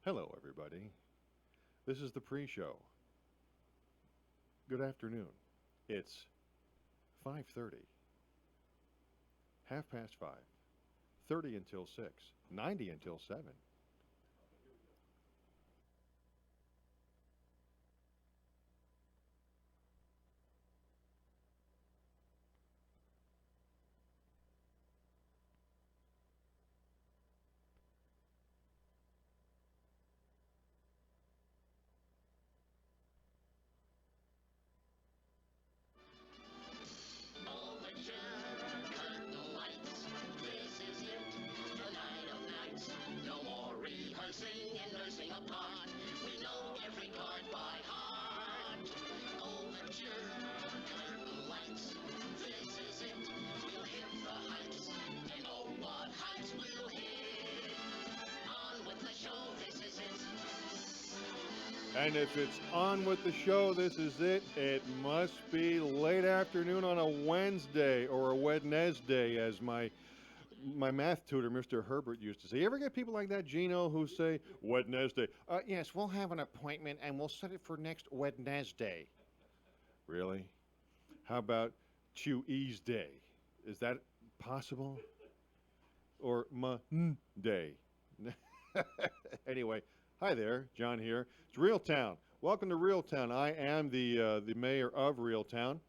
Hello, everybody. This is the pre-show. Good afternoon. It's 5:30, half past 5, 30 until 6, 90 until 7. And if it's on with the show, this is it. It must be late afternoon on a Wednesday or a Wednesday, as my math tutor, Mr. Herbert, used to say. You ever get people like that, Gino, who say Wednesday? Yes, we'll have an appointment and we'll set it for next Wednesday. Really? How about Tuesday? Is that possible? Or Monday? Anyway, hi there, John here. It's Real Town. Welcome to Real Town. I am the mayor of Real Town.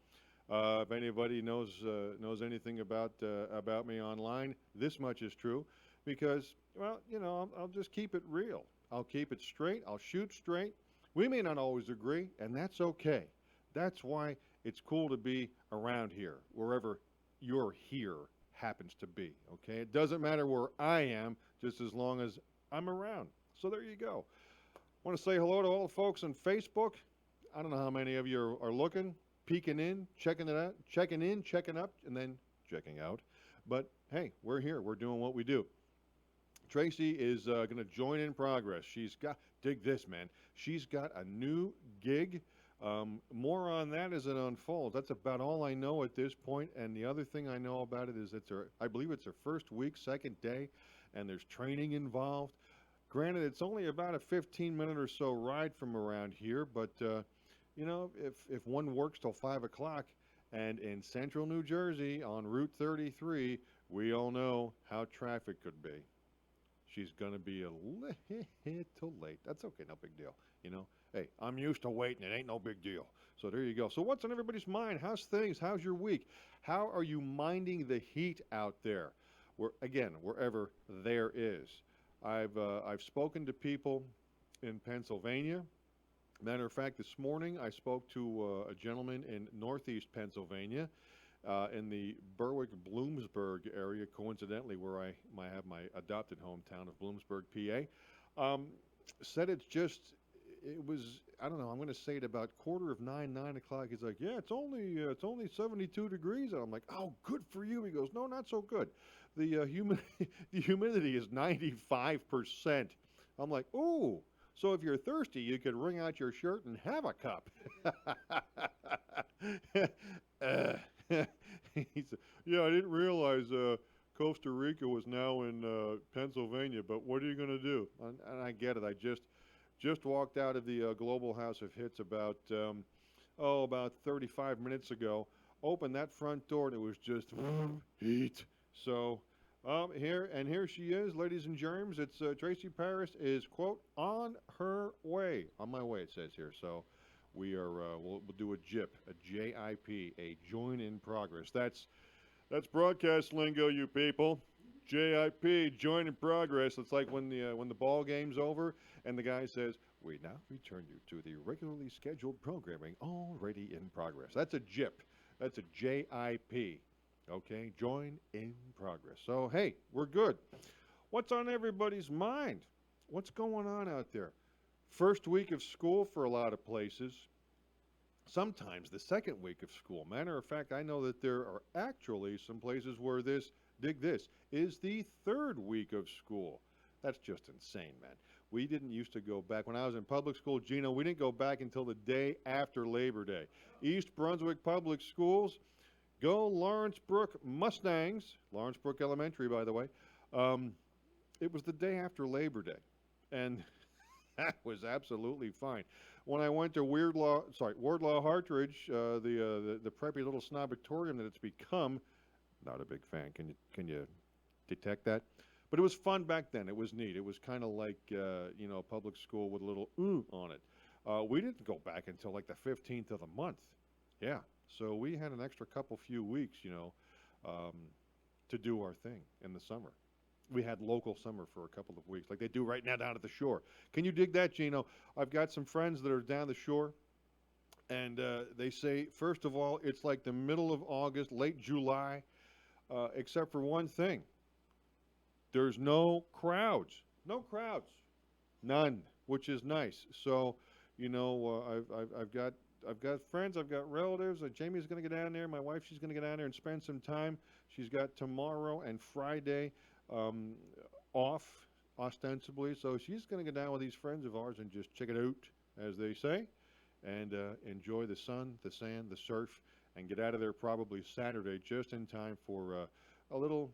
If anybody knows anything about me online, this much is true, because I'll just keep it real. I'll keep it straight. I'll shoot straight. We may not always agree, and that's okay. That's why it's cool to be around here, wherever your here happens to be. Okay, it doesn't matter where I am, just as long as I'm around. So there you go. Want to say hello to all the folks on Facebook. I don't know how many of you are looking, peeking in, checking it out, checking in, checking up, and then checking out. But hey, we're here. We're doing what we do. Tracy is going to join in progress. She's got, dig this, man. She's got a new gig. More on that as it unfolds. That's about all I know at this point. And the other thing I know about it is I believe it's her first week, second day, and there's training involved. Granted, it's only about a 15-minute or so ride from around here, but if one works till 5 o'clock, and in central New Jersey on Route 33, we all know how traffic could be. She's going to be a little late. That's okay, no big deal. Hey, I'm used to waiting. It ain't no big deal. So there you go. So what's on everybody's mind? How's things? How's your week? How are you minding the heat out there? Wherever there is. I've spoken to people in Pennsylvania. Matter of fact, this morning I spoke to a gentleman in northeast Pennsylvania, in the Berwick-Bloomsburg area, coincidentally, where I have my adopted hometown of Bloomsburg, PA. Said it was, I don't know, I'm going to say it about 8:45, 9 o'clock. He's like, yeah, it's only 72 degrees. And I'm like, oh, good for you. He goes, no, not so good. The the humidity is 95%. I'm like, ooh. So if you're thirsty, you could wring out your shirt and have a cup. He said, yeah, I didn't realize Costa Rica was now in Pennsylvania, but what are you going to do? And I get it. I just walked out of the Global House of Hits about 35 minutes ago. Opened that front door, and it was just heat. So here she is, ladies and germs. It's Tracy Paris is, quote, on her way. On my way, it says here. So we are we'll do a JIP, a JIP, a join in progress. That's broadcast lingo, you people. JIP, join in progress. It's like when the ball game's over and the guy says, we now return you to the regularly scheduled programming already in progress. That's a JIP. That's a JIP. Okay, join in progress. So, hey, we're good. What's on everybody's mind? What's going on out there? First week of school for a lot of places. Sometimes the second week of school. Matter of fact, I know that there are actually some places where dig this, is the third week of school. That's just insane, man. We didn't used to go back. When I was in public school, Gino, we didn't go back until the day after Labor Day. East Brunswick Public Schools, go Lawrence Brook Mustangs. Lawrence Brook Elementary, by the way. It was the day after Labor Day. And That was absolutely fine. When I went to Wardlaw Hartridge, the preppy little snobatorium that it's become, not a big fan. Can you detect that? But it was fun back then. It was neat. It was kind of like public school with a little ooh on it. We didn't go back until like the 15th of the month. Yeah. So we had an extra couple few weeks, um, to do our thing in the summer. We had local summer for a couple of weeks, like they do right now down at the shore. Can you dig that, Gino? I've got some friends that are down the shore, and they say, first of all, it's like the middle of August, late July, except for one thing. There's no crowds. No crowds. None, which is nice. So, I've got friends, I've got relatives. Jamie's going to get down there. My wife, she's going to get down there and spend some time. She's got tomorrow and Friday um, off, ostensibly. So she's going to go down with these friends of ours and just check it out, as they say, and enjoy the sun, the sand, the surf, and get out of there probably Saturday just in time for a little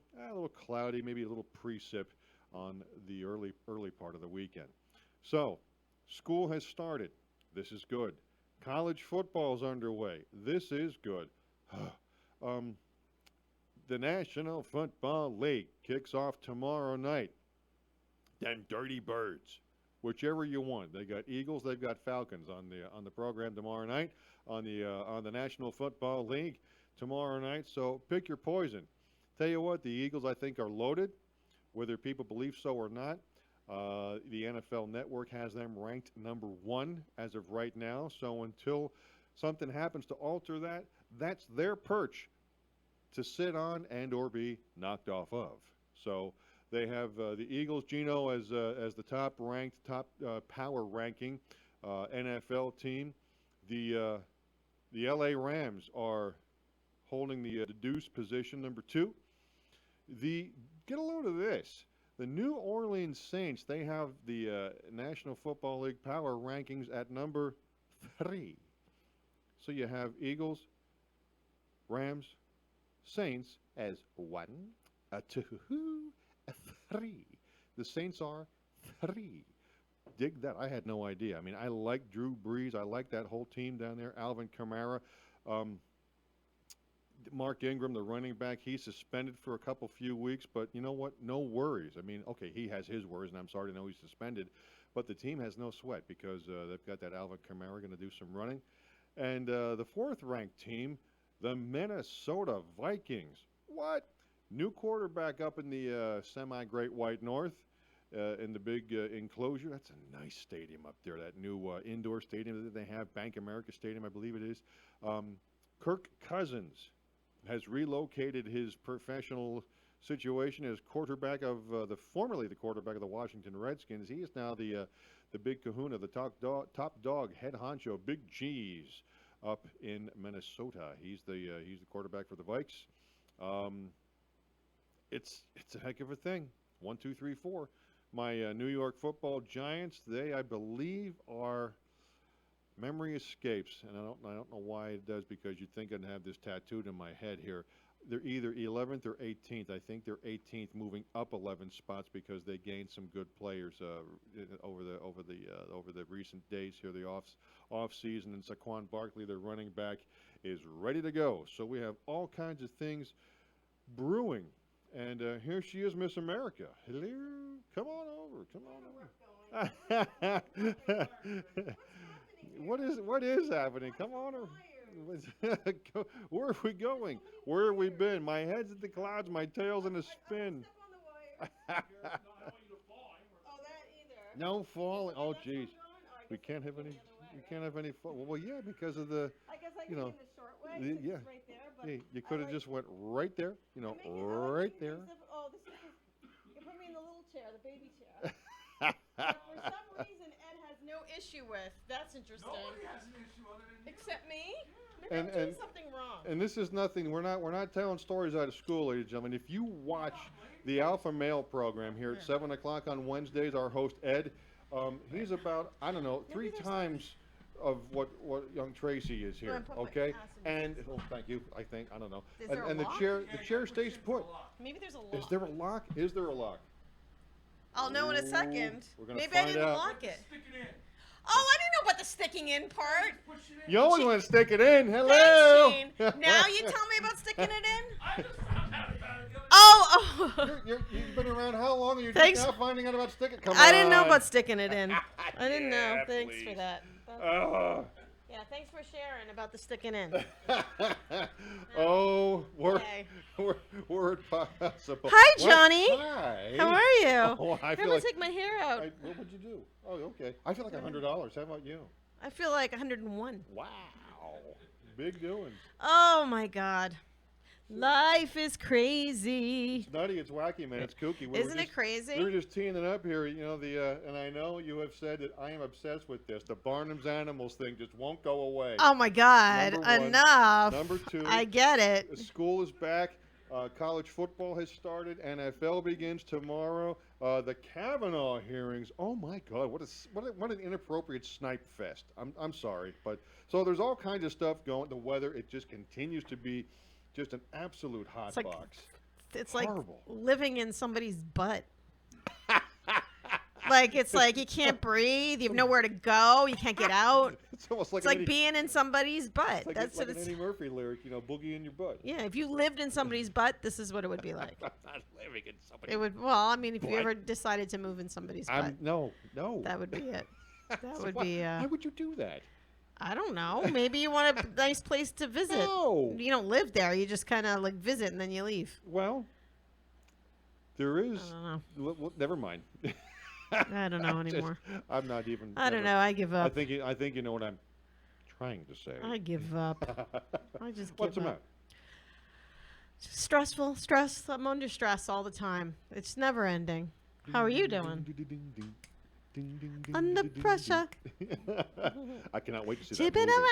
cloudy, maybe a little precip on the early part of the weekend. So, school has started. This is good. College football's underway. This is good. um, the National Football League kicks off tomorrow night. Them Dirty Birds, whichever you want. They got Eagles, they've got Falcons on the program tomorrow night on the National Football League tomorrow night. So pick your poison. Tell you what, the Eagles I think are loaded, whether people believe so or not. The NFL Network has them ranked number 1 as of right now. So until something happens to alter that, that's their perch to sit on and or be knocked off of. So they have the Eagles, Gino, as the top ranked, top power ranking NFL team. The LA Rams are holding the deuce position, number 2. Get a load of this. The New Orleans Saints, they have the National Football League power rankings at number 3. So you have Eagles, Rams, Saints as 1, a 2, a 3. The Saints are 3. Dig that. I had no idea. I mean, I like Drew Brees. I like that whole team down there. Alvin Kamara. Mark Ingram, the running back, he's suspended for a few weeks, but you know what? No worries. I mean, okay, he has his worries, and I'm sorry to know he's suspended, but the team has no sweat because they've got that Alvin Kamara going to do some running. And the 4th-ranked team, the Minnesota Vikings. What? New quarterback up in the semi-Great White North in the big enclosure. That's a nice stadium up there, that new indoor stadium that they have, Bank America Stadium, I believe it is. Kirk Cousins has relocated his professional situation as quarterback of formerly the quarterback of the Washington Redskins. He is now the big kahuna, the top dog, head honcho, Big Cheese up in Minnesota. He's the quarterback for the Vikes. It's a heck of a thing. 1, 2, 3, 4. My New York Football Giants, they I believe are. Memory escapes, and I don't know why it does, because you'd think I'd have this tattooed in my head here. They're either 11th or 18th. I think they're 18th, moving up 11 spots because they gained some good players over the recent days here, the off season. And Saquon Barkley, their running back, is ready to go. So we have all kinds of things brewing. And here she is, Miss America. Hello, come on over, come on over. What is happening? Come on. Where are we going? Where have we been? My head's at the clouds, my tail's in a spin. No falling. Oh, jeez. We can't have any. We can't have any fall. Well, yeah, because of the. I guess I you can know, in the short way. yeah. It's right there, but You could have just went right there. Right there. Oh, you put me in the little chair, the baby chair. That for some reason Ed has no issue with. That's interesting. Nobody has an issue other than you. Except me? Maybe I'm doing something wrong. And this is nothing. We're not telling stories out of school, ladies and gentlemen. If you watch the Alpha Male program here at 7 o'clock on Wednesdays, our host Ed, he's about 3 times of what young Tracy is here. Okay, and thank you. I don't know. Is there a and lock? the chair stays put. Maybe there's a lock. Is there a lock? Is there a lock? I'll know in a second. We're gonna Maybe I find didn't out. lock it. Stick it in. Oh, I didn't know about the sticking in part. Push it in. You always want to stick it in. Hello. Thanks, Gene. Now you tell me about sticking it in? I just found out about it the other day. Oh. You've been around how long? Are you Thanks. just now finding out about sticking? Come I didn't know on. about sticking it in. I didn't know. Yeah, Thanks please. for that. Yeah, thanks for sharing about the sticking in. Oh, Okay. word possible. Hi, What? Johnny. Hi. How are you? Oh, I I'm feel gonna like. take my hair out. What would you do? Oh, okay. I feel like $100. How about you? I feel like 101. Wow. Big doings. Oh my God. Life is crazy. It's nutty. It's wacky, man. It's kooky. Isn't it crazy? We were just teeing it up here. You know and I know you have said that I am obsessed with this. The Barnum's Animals thing just won't go away. Oh my God. Number one. Enough. Number two. I get it. School is back. College football has started. NFL begins tomorrow. The Kavanaugh hearings. Oh my God! What an inappropriate snipe fest. I'm sorry, but so there's all kinds of stuff going. The weather, it just continues to be just an absolute hot It's like- box. It's like Horrible. living in somebody's butt. It's like you can't breathe. You have nowhere to go. You can't get out. It's almost like It's like an Eddie, being in somebody's butt. it's like, That's like what an it's. Eddie Murphy lyric. Boogie in your butt. Yeah, if you lived in somebody's butt, this is what it would be like. I'm not living in somebody. It would. Well, I mean, if you What? ever decided to move in somebody's butt, No. that would be it. That So would why, be. Why would you do that? I don't know. Maybe you want a nice place to visit. No. You don't live there. You just kind of like visit and then you leave. Well, there is. I don't know. Well, never mind. I don't know anymore. I'm not even. I don't know. I give I up. think you know what I'm trying to say. I give up. I just give What's the up. matter? Stressful. Stress. I'm under stress all the time. It's never ending. How are you doing? Under pressure. I cannot wait to see that Tipping movie.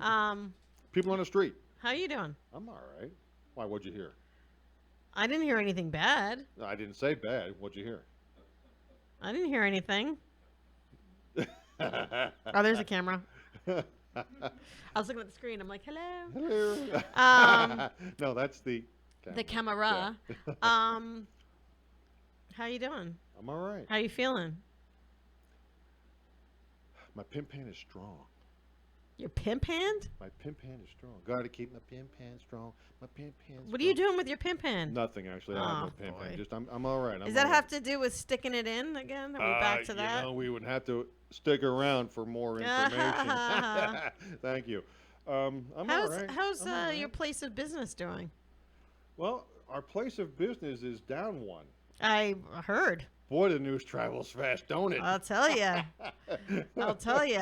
around. People on the street. How you doing? I'm all right. Why? What'd you hear? I didn't hear anything bad. No, I didn't say bad. What'd you hear? I didn't hear anything. Oh, there's a camera. I was looking at the screen. I'm like, hello. Hello. No, that's the The camera. Yeah. How you doing? I'm all right. How you feeling? My pimp hand is strong. Your pimp hand? My pimp hand is strong. Gotta keep my pimp hand strong. My pimp hand. What are you doing with your pimp hand? Nothing actually. I have no Oh, pimp hand. boy. Just I'm all right. Does that have to do with sticking it in again? Are we back to that? You know, we would have to stick around for more information. Thank you. I'm all right. How's I'm all right. your place of business doing? Well, our place of business is down one. I heard. Boy, the news travels fast, don't it? I'll tell you. I'll tell you.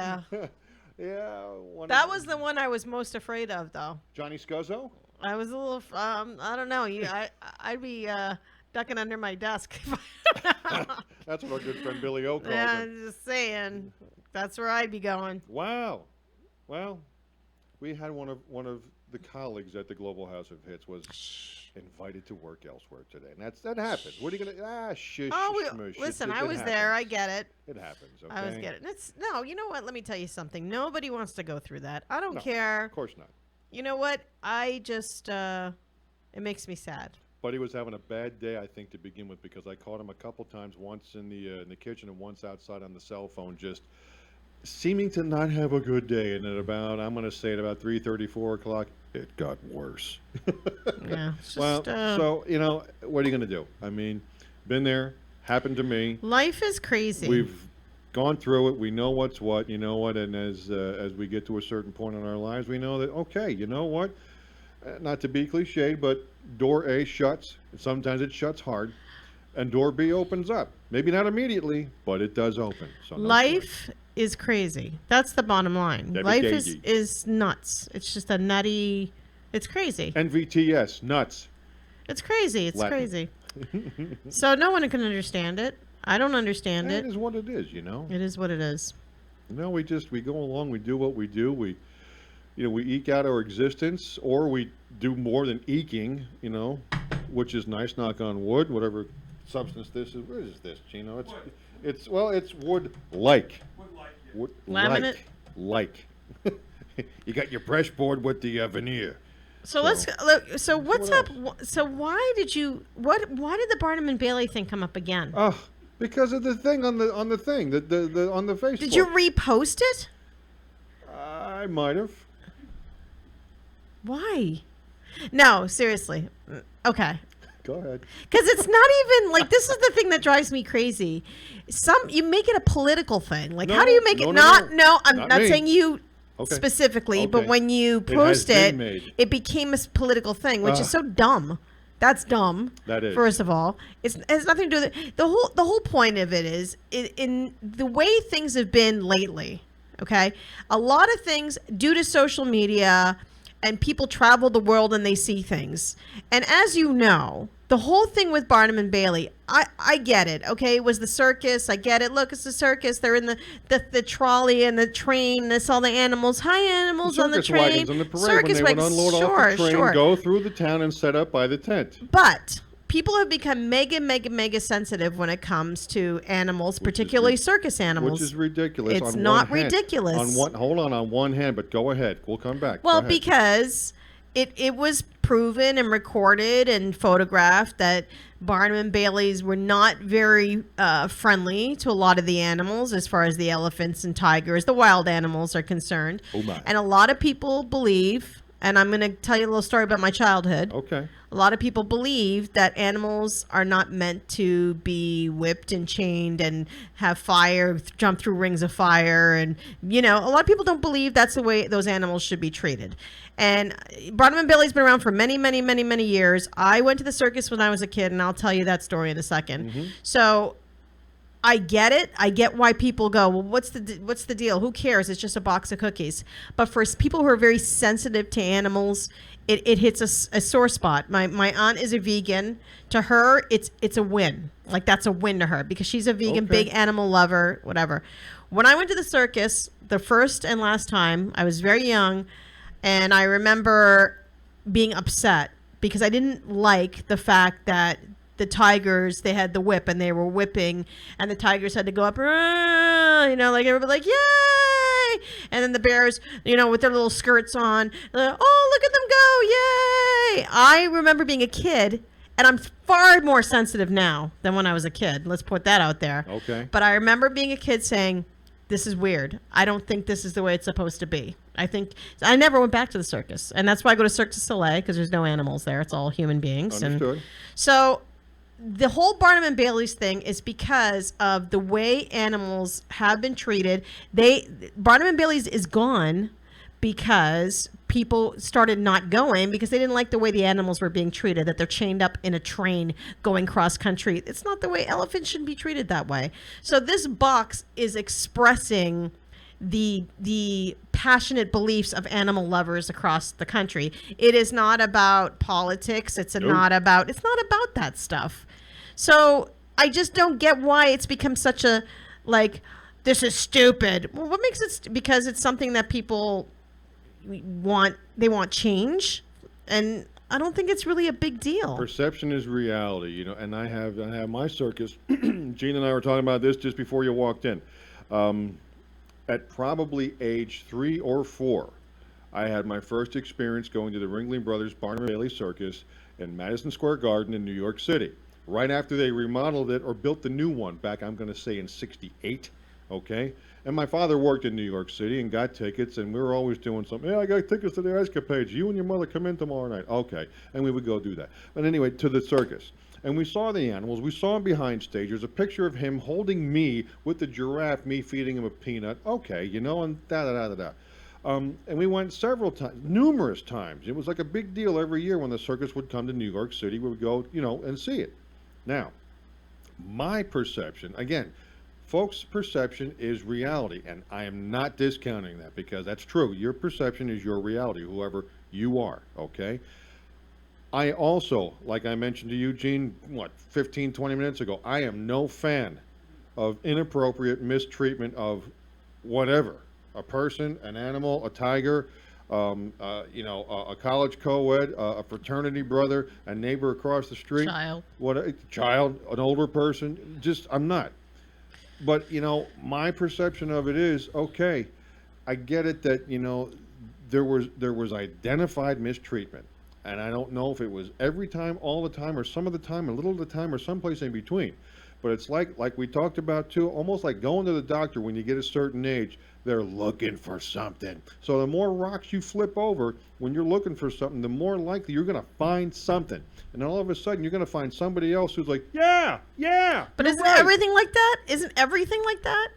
Yeah. That was the one I was most afraid of, though. Johnny Scuzzo? I was a little. I don't know. I'd be ducking under my desk. That's what our good friend Billy O calls Yeah, it. I'm just saying. That's where I'd be going. Wow. Well, we had one of the colleagues at the Global House of Hits was invited to work elsewhere today, and that happens. What are you gonna shush? Smush. Listen, It I was there. I happens. get it. It happens. Okay. I was getting it. No, you know what? Let me tell you something. Nobody wants to go through that. I don't No. care. Of course not. You know what? I just it makes me sad. Buddy was having a bad day, I think, to begin with, because I caught him a couple times, once in the kitchen and once outside on the cell phone, just seeming to not have a good day. And I'm going to say at about 3:30, 4 o'clock, it got worse. Yeah. It's just, Well, so, what are you going to do? I mean, been there, happened to me. life is crazy. We've gone through it. We know what's what. You know what? And as we get to a certain point in our lives, we know that, okay, you know what? Not to be cliche, but door A shuts. And sometimes it shuts hard. And door B opens up. Maybe not immediately, but it does open. So no Life is crazy. That's the bottom line. Debbie Life Gagey. is nuts. It's just a nutty. It's crazy. NVTS, nuts. It's crazy. It's Latin. crazy. So no one can understand it. I don't understand That it. is what it is, you know. It is what it is. We go along, we do what we do, we eke out our existence, or we do more than eking, which is nice, knock on wood, whatever substance this is. Where is this, Gino? It's wood-like. Would like it. Laminate? Like. You got your brush board with the veneer. So let's look. So what's what up? So why did you? Why did the Barnum and Bailey thing come up again? Because of the thing on the thing, the on the Facebook. Did you repost it? I might have. Why? No, seriously. Okay. Go ahead. Because it's not even like this is the thing that drives me crazy. You make it a political thing. Like, how do you make it not? No, I'm not saying you specifically, but when you post it, it became a political thing, which is so dumb. That's dumb. That is. First of all, it has nothing to do with it. The whole point of it is in the way things have been lately. Okay, a lot of things due to social media. And people travel the world and they see things. And as you know, the whole thing with Barnum and Bailey, I get it. Okay, it was the circus. I get it. Look, it's the circus. They're in the trolley and the train. They saw the animals. Hi, animals on the train. Wagons on the parade when they would unload off the train, go through the town and set up by the tent. But people have become mega sensitive when it comes to animals, particularly circus animals. Which is ridiculous. It's not ridiculous. Hold on one hand, but go ahead. We'll come back. Well, because it was proven and recorded and photographed that Barnum and Bailey's were not very friendly to a lot of the animals as far as the elephants and tigers, the wild animals are concerned. Oh my. And a lot of people believe, and I'm going to tell you a little story about my childhood. Okay. A lot of people believe that animals are not meant to be whipped and chained and have fire, jump through rings of fire. And, a lot of people don't believe that's the way those animals should be treated. And Barnum and Bailey's been around for many, many, many, many years. I went to the circus when I was a kid, and I'll tell you that story in a second. Mm-hmm. So I get it. I get why people go, well, what's the deal? Who cares? It's just a box of cookies. But for people who are very sensitive to animals, it hits a sore spot. My aunt is a vegan. To her, it's a win. Like, that's a win to her because she's a vegan, big animal lover, whatever. When I went to the circus, the first and last time, I was very young, and I remember being upset because I didn't like the fact that the tigers, they had the whip and they were whipping, and the tigers had to go up, like everybody like, yay! And then the bears, with their little skirts on, oh, look at them go, yay! I remember being a kid, and I'm far more sensitive now than when I was a kid. Let's put that out there. Okay. But I remember being a kid saying, this is weird. I don't think this is the way it's supposed to be. I never went back to the circus. And that's why I go to Cirque du Soleil, because there's no animals there. It's all human beings. Understood. And so the whole Barnum and Bailey's thing is because of the way animals have been treated. Barnum and Bailey's is gone because people started not going because they didn't like the way the animals were being treated, that they're chained up in a train going cross country. It's not the way elephants should be treated that way. So this box is expressing the passionate beliefs of animal lovers across the country. It is not about politics. It's not about that stuff. So I just don't get why it's become such a, like, this is stupid. Well, what makes it because it's something that people want change, and I don't think it's really a big deal. Perception is reality, and I have my circus. Gene and I were talking about this just before you walked in. At probably age 3 or 4, I had my first experience going to the Ringling Brothers Barnum and Bailey Circus in Madison Square Garden in New York City. Right after they remodeled it or built the new one back, I'm going to say in '68, okay? And my father worked in New York City and got tickets, and we were always doing something. Yeah, I got tickets to the Escapades. You and your mother come in tomorrow night. Okay. And we would go do that. But anyway, to the circus. And we saw the animals. We saw him behind stage. There's a picture of him holding me with the giraffe, me feeding him a peanut. Okay, and da-da-da-da-da. And we went several times, numerous times. It was like a big deal every year when the circus would come to New York City. We would go, and see it. Now, my perception, again, folks' perception is reality, and I am not discounting that because that's true. Your perception is your reality, whoever you are, okay? I also, like I mentioned to you, Gene, 15, 20 minutes ago, I am no fan of inappropriate mistreatment of whatever, a person, an animal, a tiger, a college co-ed, a fraternity brother, a neighbor across the street. Child, an older person. I'm not. But, my perception of it is, okay, I get it that, there was identified mistreatment. and I don't know if it was every time, all the time, or some of the time, a little of the time, or someplace in between. But it's like we talked about too, almost like going to the doctor when you get a certain age. They're looking for something. So the more rocks you flip over when you're looking for something, the more likely you're going to find something. And then all of a sudden you're going to find somebody else who's like, yeah. But you're isn't right." everything like that? Isn't everything like that?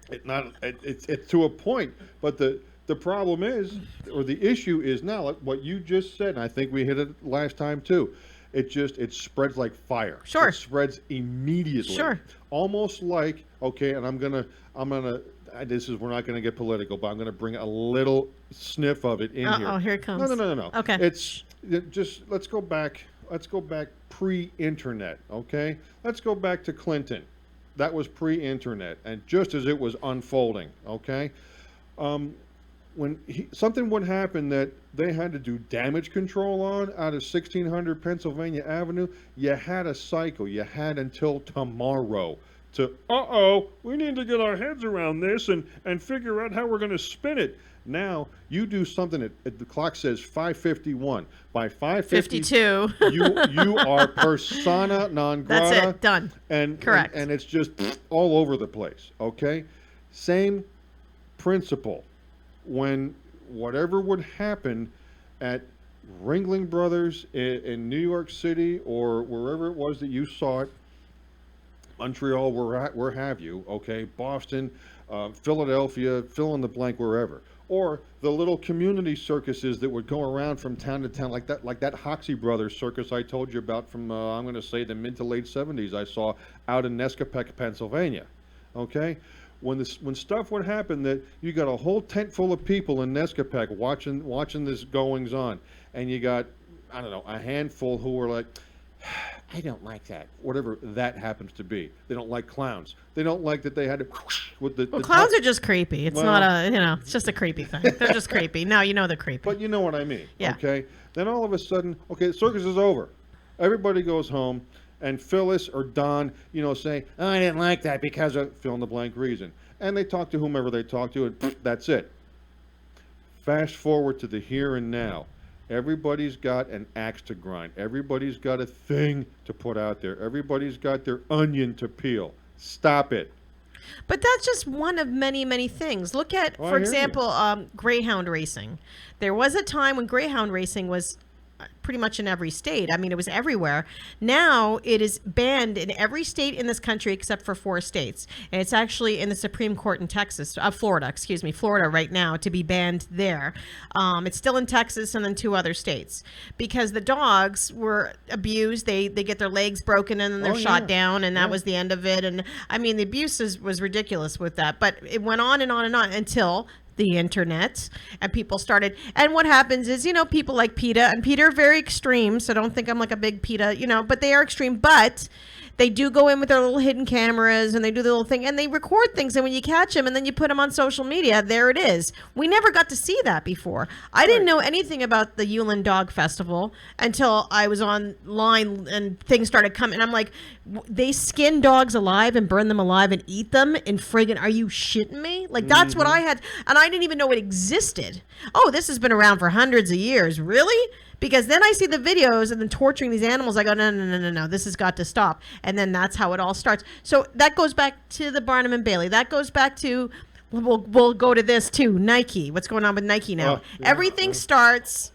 It's to a point, but the problem is, or the issue is now, like what you just said, and I think we hit it last time too. It spreads like fire. Sure. It spreads immediately. Sure. Almost like, okay, and this is, we're not gonna get political, but I'm gonna bring a little sniff of it in here. Oh, here it comes. No. Okay. Just let's go back pre-internet, okay? Let's go back to Clinton. That was pre-internet, and just as it was unfolding, okay? When something would happen that they had to do damage control on out of 1600 Pennsylvania Avenue, you had a cycle. You had until tomorrow to, we need to get our heads around this and figure out how we're going to spin it. Now, you do something at the clock says 5:51. By 52. you are persona non grata. That's it. Done. Correct. And it's just all over the place, okay? Same principle. When whatever would happen at Ringling Brothers in New York City or wherever it was that you saw it, Montreal, where have you, okay, Boston, Philadelphia, fill in the blank, wherever, or the little community circuses that would go around from town to town, like that Hoxie Brothers circus I told you about from I'm going to say the mid to late 70s I saw out in Nescapek, Pennsylvania, okay. When stuff would happen that you got a whole tent full of people in Nescapek watching this goings on, and you got, I don't know, a handful who were like, I don't like that, whatever that happens to be. They don't like clowns. They don't like that they had to with the. Well, clowns are just creepy. It's not it's just a creepy thing. They're just creepy. Now you know they're creepy. But you know what I mean. Yeah. Okay. Then all of a sudden, okay, the circus is over. Everybody goes home. And Phyllis or Don, say, oh, I didn't like that because of fill in the blank reason. And they talk to whomever they talk to, and that's it. Fast forward to the here and now. Everybody's got an axe to grind. Everybody's got a thing to put out there. Everybody's got their onion to peel. Stop it. But that's just one of many, many things. Look at, for example, greyhound racing. There was a time when greyhound racing was pretty much in every state. I mean, it was everywhere. Now it is banned in every state in this country except for 4 states. And it's actually in the Supreme Court in Florida right now to be banned there. It's still in Texas and then 2 other states because the dogs were abused. They get their legs broken and then they're shot down, and that was the end of it. And I mean, the abuse was ridiculous with that, but it went on and on and on until the internet, and people started, and what happens is, people like PETA, and PETA are very extreme, so don't think I'm like a big PETA, but they are extreme, but they do go in with their little hidden cameras, and they do the little thing, and they record things, and when you catch them, and then you put them on social media, there it is. We never got to see that before. I didn't know anything about the Yulin Dog Festival until I was online, and things started coming, I'm like, they skin dogs alive and burn them alive and eat them in friggin', are you shitting me? Like, that's what I had, and I didn't even know it existed. Oh, this has been around for hundreds of years. Really? Because then I see the videos and then torturing these animals. I go, no, this has got to stop. And then that's how it all starts. So that goes back to the Barnum and Bailey. That goes back to, we'll go to this too, Nike. What's going on with Nike now? Everything starts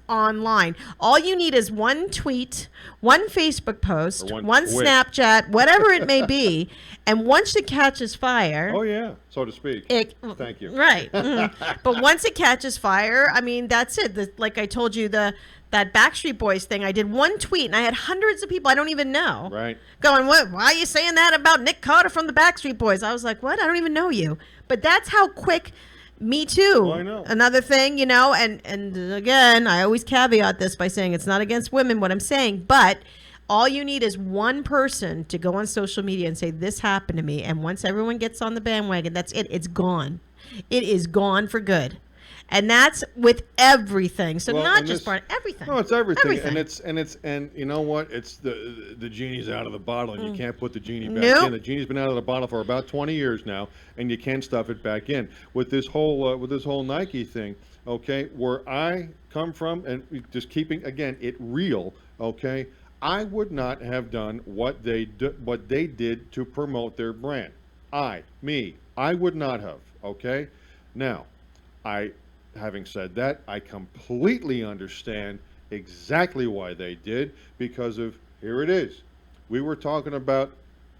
online. All you need is one tweet, one Facebook post, one Snapchat, whatever it may be. And once it catches fire. Oh, yeah, so to speak. Thank you. Right. But once it catches fire, I mean, that's it. Like I told you, that Backstreet Boys thing, I did one tweet and I had hundreds of people I don't even know. Right. Going, what? Why are you saying that about Nick Carter from the Backstreet Boys? I was like, what? I don't even know you. But that's how quick. Me too. Oh, I know. Another thing, and again, I always caveat this by saying it's not against women, what I'm saying, but all you need is one person to go on social media and say, this happened to me. And once everyone gets on the bandwagon, that's it. It's gone. It is gone for good. And that's with everything. So not just part, everything. No, it's everything. And you know what? It's the genie's out of the bottle, and you can't put the genie back in. The genie's been out of the bottle for about 20 years now, and you can't stuff it back in. With this whole Nike thing, okay, where I come from, and just keeping, again, it real, okay, I would not have done what they did to promote their brand. I would not have, okay? Now, having said that, I completely understand exactly why they did, because of, here it is. We were talking about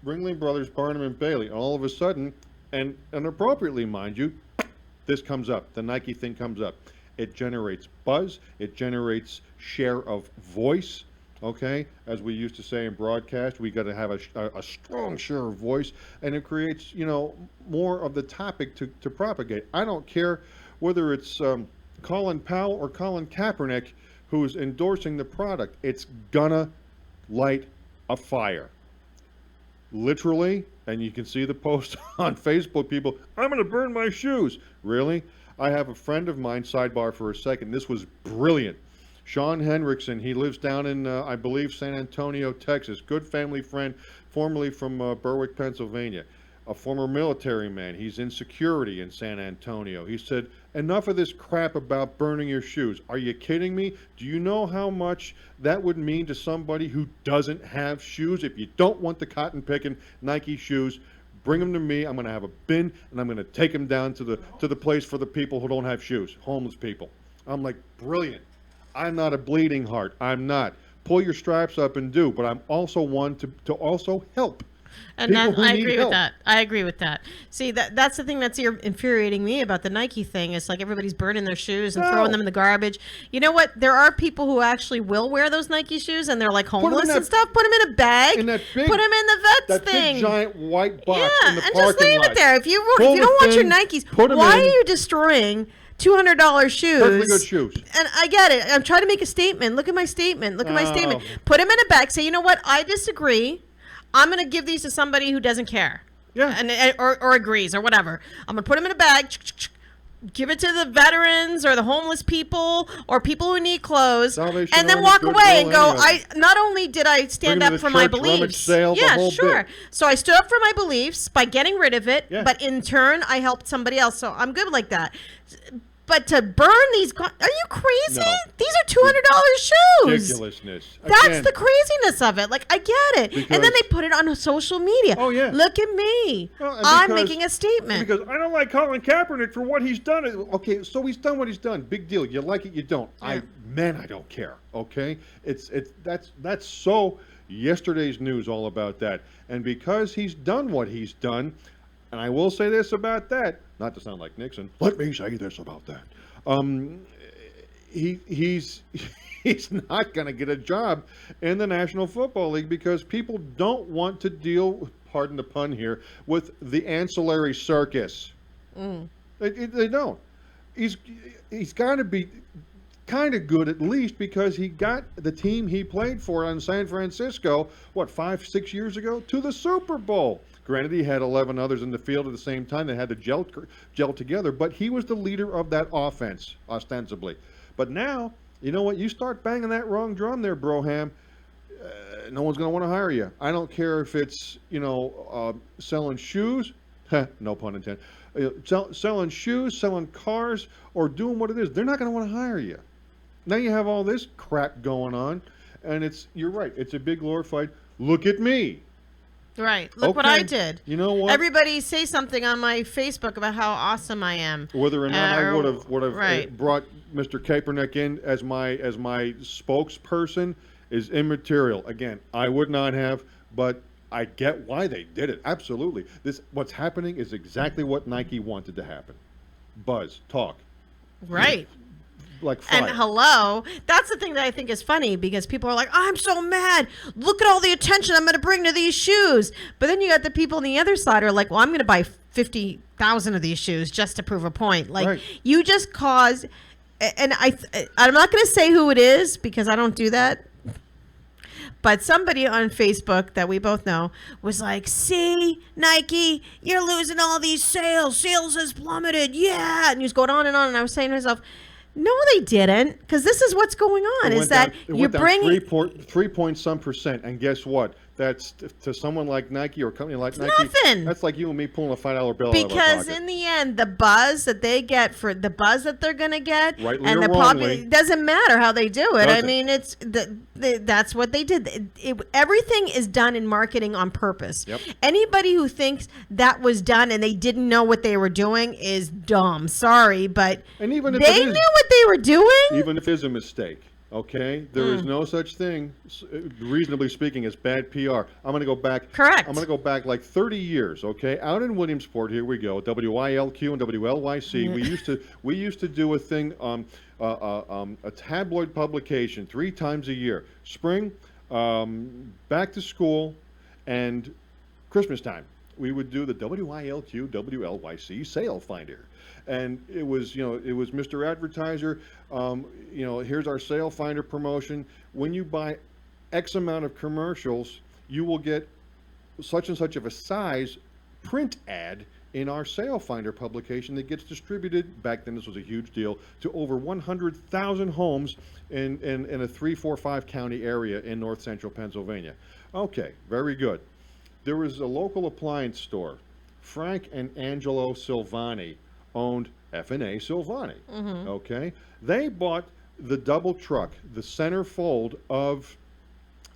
Ringling Brothers, Barnum and Bailey, and all of a sudden, and appropriately, mind you, this comes up. The Nike thing comes up. It generates buzz. It generates share of voice. Okay, as we used to say in broadcast, we got to have a strong share of voice, and it creates, more of the topic to propagate. I don't care whether it's Colin Powell or Colin Kaepernick who's endorsing the product. It's gonna light a fire. Literally, and you can see the post on Facebook, people, I'm going to burn my shoes. Really? I have a friend of mine, sidebar for a second, this was brilliant. Sean Henriksen, he lives down in, I believe, San Antonio, Texas. Good family friend, formerly from Berwick, Pennsylvania. A former military man. He's in security in San Antonio. He said, enough of this crap about burning your shoes. Are you kidding me? Do you know how much that would mean to somebody who doesn't have shoes? If you don't want the cotton picking Nike shoes, bring them to me. I'm going to have a bin, and I'm going to take them down to the place for the people who don't have shoes, homeless people. I'm like, brilliant. I'm not a bleeding heart. I'm not. Pull your straps up and do, but I'm also one to also help. And I agree with that. I agree with that. See, that's the thing that's infuriating me about the Nike thing. It's like everybody's burning their shoes and throwing them in the garbage. You know what? There are people who actually will wear those Nike shoes, and they're like homeless and stuff. Put them in a bag. Put them in the vets thing. Big giant white box in the and parking just leave lot. it there. If you don't want your Nikes, why are you destroying $200 shoes? Perfectly good shoes. And I get it. I'm trying to make a statement. Look at my statement. Put them in a bag. Say, you know what? I disagree. I'm going to give these to somebody who doesn't care. Yeah. Or agrees or whatever. I'm going to put them in a bag, give it to the veterans or the homeless people or people who need clothes, Salvation and then Army, walk away and go, anyway. not only did I stand up for my beliefs. Sale, sure. bit. So I stood up for my beliefs by getting rid of it, Yeah. but in turn, I helped somebody else. So I'm good like that. But to burn these, are you crazy? No. These are $200 shoes. Ridiculousness. That's Again, the craziness of it. Like, I get it. And then they put it on social media. Oh, yeah. Look at me. Well, I'm making a statement. Because I don't like Colin Kaepernick for what he's done. Okay, so he's done what he's done. Big deal. You like it, you don't. Yeah. I don't care. Okay? That's so yesterday's news all about that. And because he's done what he's done, and I will say this about that, not to sound like Nixon, let me say this about that. He's not going to get a job in the National Football League because people don't want to deal, pardon the pun here, with the ancillary circus. They don't. He's got to be kind of good at least because he got the team he played for on San Francisco, 5-6 years ago, to the Super Bowl. Granted, he had 11 others in the field at the same time. They had to gel together, but he was the leader of that offense, ostensibly. But now, you know what? You start banging that wrong drum there, Broham, no one's going to want to hire you. I don't care if it's, selling shoes, no pun intended, selling shoes, selling cars, or doing what it is. They're not going to want to hire you. Now you have all this crap going on, and you're right, it's a big glorified, look at me. Right. Look what I did. You know what? Everybody say something on my Facebook about how awesome I am. Whether or not I would have right. brought Mr. Kaepernick in as my spokesperson is immaterial. Again, I would not have, but I get why they did it. Absolutely. What's happening is exactly what Nike wanted to happen. Buzz, talk. Right. Like fire. And hello, that's the thing that I think is funny because people are like, I'm so mad. Look at all the attention I'm going to bring to these shoes. But then you got the people on the other side who are like, well, I'm going to buy 50,000 of these shoes just to prove a point. Like, right. You just caused, and I'm not going to say who it is because I don't do that. But somebody on Facebook that we both know was like, see, Nike, you're losing all these sales. Sales has plummeted. Yeah. And he was going on. And I was saying to myself, no, they didn't, because this is what's going on. Is that you're bringing 3 point some percent, and guess what? That's to someone like Nike or a company like Nike. nothing. That's like you and me pulling a $5 bill out of our Because pocket. in the end, the buzz that they get for the buzz that they're gonna get, Rightly and or the wrongly. it doesn't matter how they do it. I Doesn't. mean, it's that's what they did. Everything is done in marketing on purpose. Yep. Anybody who thinks that was done and they didn't know what they were doing is dumb. Sorry, but And even if they it is, knew what they were doing. even if it is a mistake, okay, there is no such thing, reasonably speaking, as bad PR. I'm going to go back. Correct. I'm going to go back like 30 years. Okay, out in Williamsport, here we go. WILQ and WLYC. We used to do a thing, a tabloid publication 3 times a year: spring, back to school, and Christmas time. We would do the WILQ WLYC sale finder. And it was, it was Mr. Advertiser, here's our sale finder promotion. When you buy X amount of commercials, you will get such and such of a size print ad in our sale finder publication that gets distributed, back then this was a huge deal, to over 100,000 homes in a 3, 4, 5 county area in north central Pennsylvania. Okay, very good. There was a local appliance store. Frank and Angelo Silvani owned F&A Silvani. Okay, they bought the double truck, the centerfold of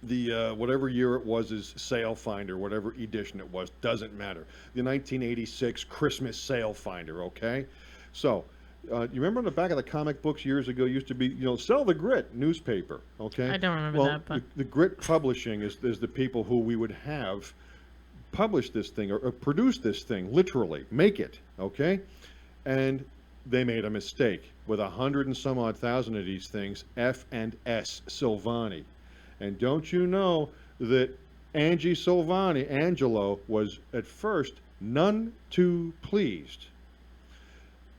the whatever year it was, is sale finder, whatever edition it was, doesn't matter. The 1986 Christmas sale finder. Okay, so you remember on the back of the comic books years ago used to be, Sell the Grit newspaper. Okay, I don't remember that, but the Grit Publishing is the people who we would have publish this thing or produce this thing, literally make it. Okay, and they made a mistake with 100 and some odd thousand of these things, F&S Silvani. And don't you know that Angelo was at first none too pleased.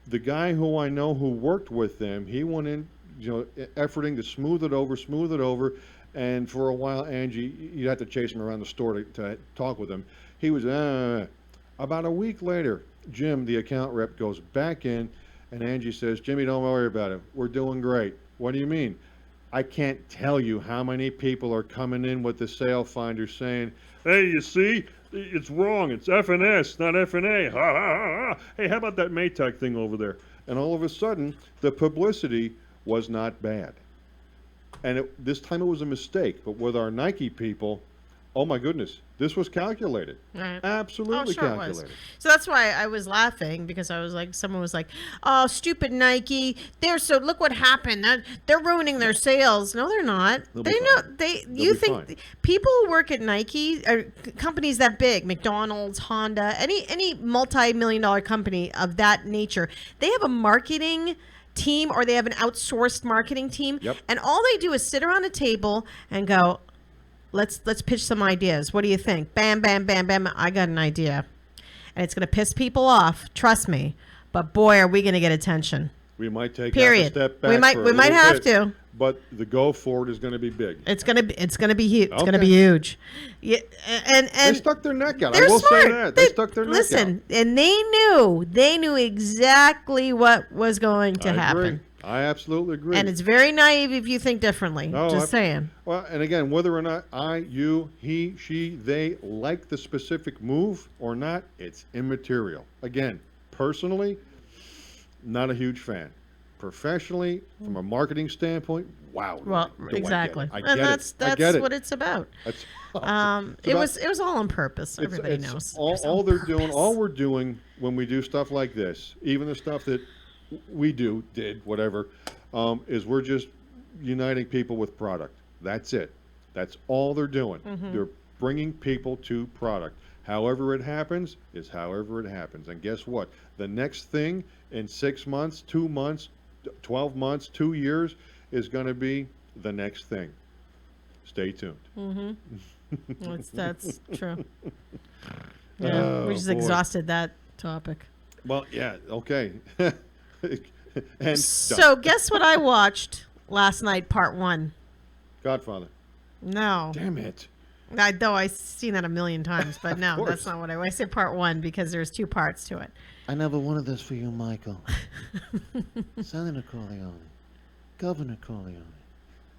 The guy who I know who worked with them, he went in, efforting to smooth it over, and for a while, Angie, you'd have to chase him around the store to talk with him. He was, about a week later, Jim, the account rep, goes back in, and Angie says, Jimmy, don't worry about it. We're doing great. What do you mean? I can't tell you how many people are coming in with the sale finder saying, hey, you see, it's wrong. It's F&S, not F&A. Ha, ha, ha, ha. Hey, how about that Maytag thing over there? And all of a sudden, the publicity was not bad. And this time it was a mistake. But with our Nike people, oh my goodness, this was calculated. Right. Absolutely sure calculated. It was. So that's why I was laughing, because I was like, someone was like, "Oh, stupid Nike! Look what happened. They're ruining their sales." No, they're not. They'll They be know fine. they. They'll You be think fine. people who work at Nike are companies that big, McDonald's, Honda, any multi-million-dollar company of that nature, they have a marketing team, or they have an outsourced marketing team, Yep. and all they do is sit around a table and go, Let's pitch some ideas. What do you think? Bam, bam, bam, bam. I got an idea. And it's going to piss people off. Trust me. But boy, are we going to get attention. We might take Period. half a step back. We might for a have little bit, to. But the go forward is going to be big. It's going to be huge. It's going to Okay. be huge. Yeah, and They stuck their neck out. they're I will smart. say that. They stuck their neck out. Listen, and they knew exactly what was going to I happen. agree. I absolutely agree. And it's very naive if you think differently. No, Just saying. Well, and again, whether or not I, you, he, she, they like the specific move or not, it's immaterial. Again, personally, not a huge fan. Professionally, from a marketing standpoint, wow. Well, do exactly. I get And it. that's I get it. what it's about. That's, It was all on purpose. Everybody knows. It was All on they're doing, purpose. all we're doing when we do stuff like this, even the stuff that we did, whatever, is we're just uniting people with product. That's it. That's all they're doing. Mm-hmm. They're bringing people to product. However it happens is however it happens. And guess what? The next thing in 6 months, 2 months, 12 months, 2 years is going to be the next thing. Stay tuned. That's true. Yeah, we just boy. exhausted that topic. Well, yeah, okay. And So, guess what I watched last night? Part 1. Godfather. No, Damn it. though I've seen that a million times, but no, course. that's not what I said. Part 1 because there's 2 parts to it. I never wanted this for you, Michael. Senator Corleone, Governor Corleone,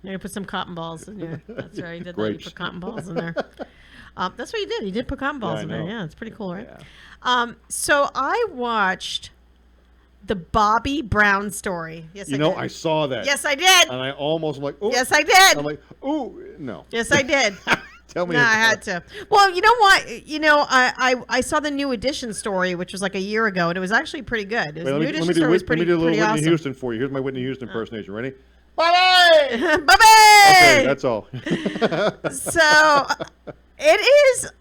You're gonna put some cotton balls in there. That's right. He did that. He Grapes. put cotton balls in there. That's what he did. He did put cotton balls I in there. know. Yeah, it's pretty cool, right? Yeah. So I watched the Bobby Brown story. Yes, You I know, did. I saw that. Yes, I did. And I almost like, oh. Yes, I did. I'm like, oh, no. Yes, I did. Tell me. No, I about had it. to. Well, you know what? You know, I saw the New Edition story, which was like a year ago, and it was actually pretty good. It was, Wait, New let Edition me story was do a pretty, little pretty Whitney awesome. Houston for you. Here's my Whitney Houston impersonation. Ready? Bobby! Okay, that's all. So it is.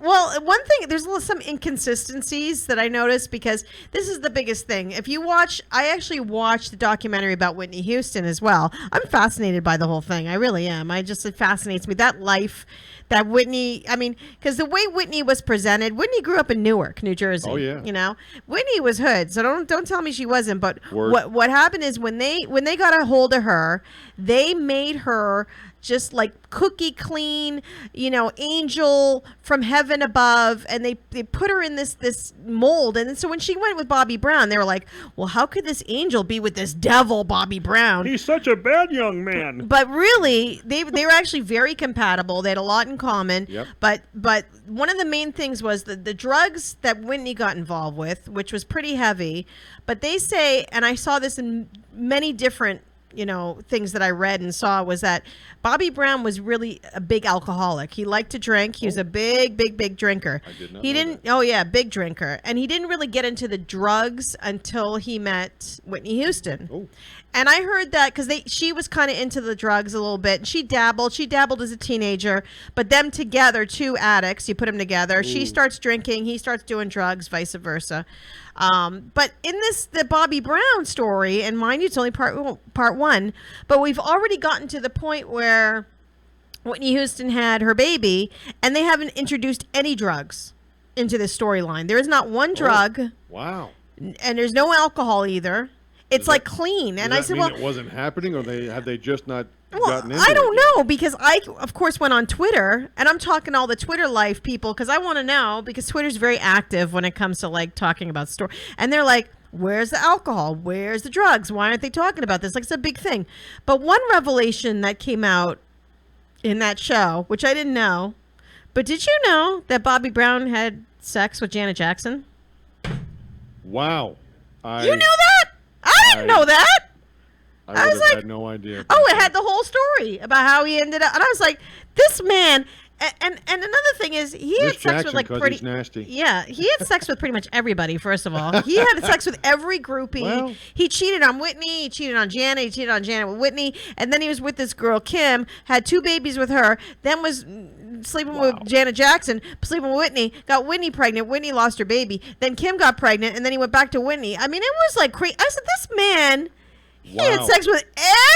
Well, one thing, there's some inconsistencies that I noticed because this is the biggest thing. If you watch, I actually watched the documentary about Whitney Houston as well. I'm fascinated by the whole thing. I really am. It fascinates me. That life that Whitney, I mean, because the way Whitney was presented, Whitney grew up in Newark, New Jersey. Oh, yeah. You know, Whitney was hood, so don't tell me she wasn't. But Word. what happened is when they got a hold of her, they made her just like cookie clean, you know, angel from heaven above, and they put her in this mold. And so when she went with Bobby Brown, they were like, well, how could this angel be with this devil Bobby Brown? He's such a bad young man. But really, they were actually very compatible. They had a lot in common. Yep. But one of the main things was the drugs that Whitney got involved with, which was pretty heavy. But they say, and I saw this in many different, you know, things that I read and saw, was that Bobby Brown was really a big alcoholic. He liked to drink. He was a big drinker. I did not He know didn't. that. Oh yeah, big drinker. And he didn't really get into the drugs until he met Whitney Houston. Oh. And I heard that because she was kind of into the drugs a little bit. She dabbled as a teenager, but them together, two addicts, you put them together. She starts drinking, he starts doing drugs, vice versa. But in the Bobby Brown story, and mind you, it's only part one, but we've already gotten to the point where Whitney Houston had her baby, and they haven't introduced any drugs into this storyline. There is not one drug, Wow. and there's no alcohol either. It's Does like that- clean. And Does I that said, mean well, it wasn't happening, or have they just not well, gotten into I it don't yet? know, because I, of course, went on Twitter, and I'm talking to all the Twitter life people because I want to know, because Twitter's very active when it comes to like talking about story. And they're like, where's the alcohol? Where's the drugs? Why aren't they talking about this? Like, it's a big thing. But one revelation that came out in that show, which I didn't know, but did you know that Bobby Brown had sex with Janet Jackson? Wow. You knew that? I didn't know that. I was would have like, had no idea. Oh, it had the whole story about how he ended up, and I was like, this man. And another thing is, he had Miss sex Jackson, with like 'cause pretty. he's nasty. Yeah, he had sex with pretty much everybody. First of all, he had sex with every groupie. Well- He cheated on Whitney. He cheated on Janet. He cheated on Janet with Whitney, and then he was with this girl Kim. Had 2 babies with her. Then was sleeping with Janet Jackson. Sleeping with Whitney. Got Whitney pregnant. Whitney lost her baby. Then Kim got pregnant, and then he went back to Whitney. I mean, it was like crazy. I said, this man. He had Wow. sex with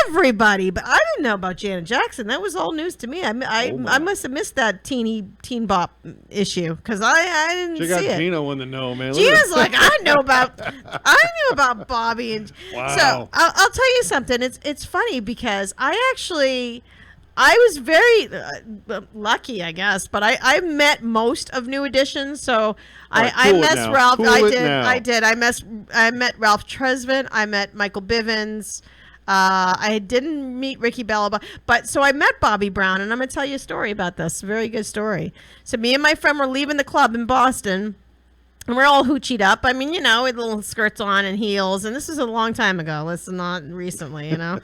everybody, but I didn't know about Janet Jackson. That was all news to me. Oh, my. I must have missed that teen bop issue because I didn't She see got it. Gino in the know, man. Look Gina's at- like, I knew about Bobby, and Wow. so I'll tell you something. It's funny because I was very lucky, I guess, but I met most of New Edition, so right, I cool it met now. Ralph. Cool I it did. now. I did. I met Ralph Tresvant. I met Michael Bivins. I didn't meet Ricky Bella, but so I met Bobby Brown, and I'm gonna tell you a story about this. Very good story. So me and my friend were leaving the club in Boston. And we're all hoochied up. I mean, you know, with little skirts on and heels. And this was a long time ago. This is not recently, you know.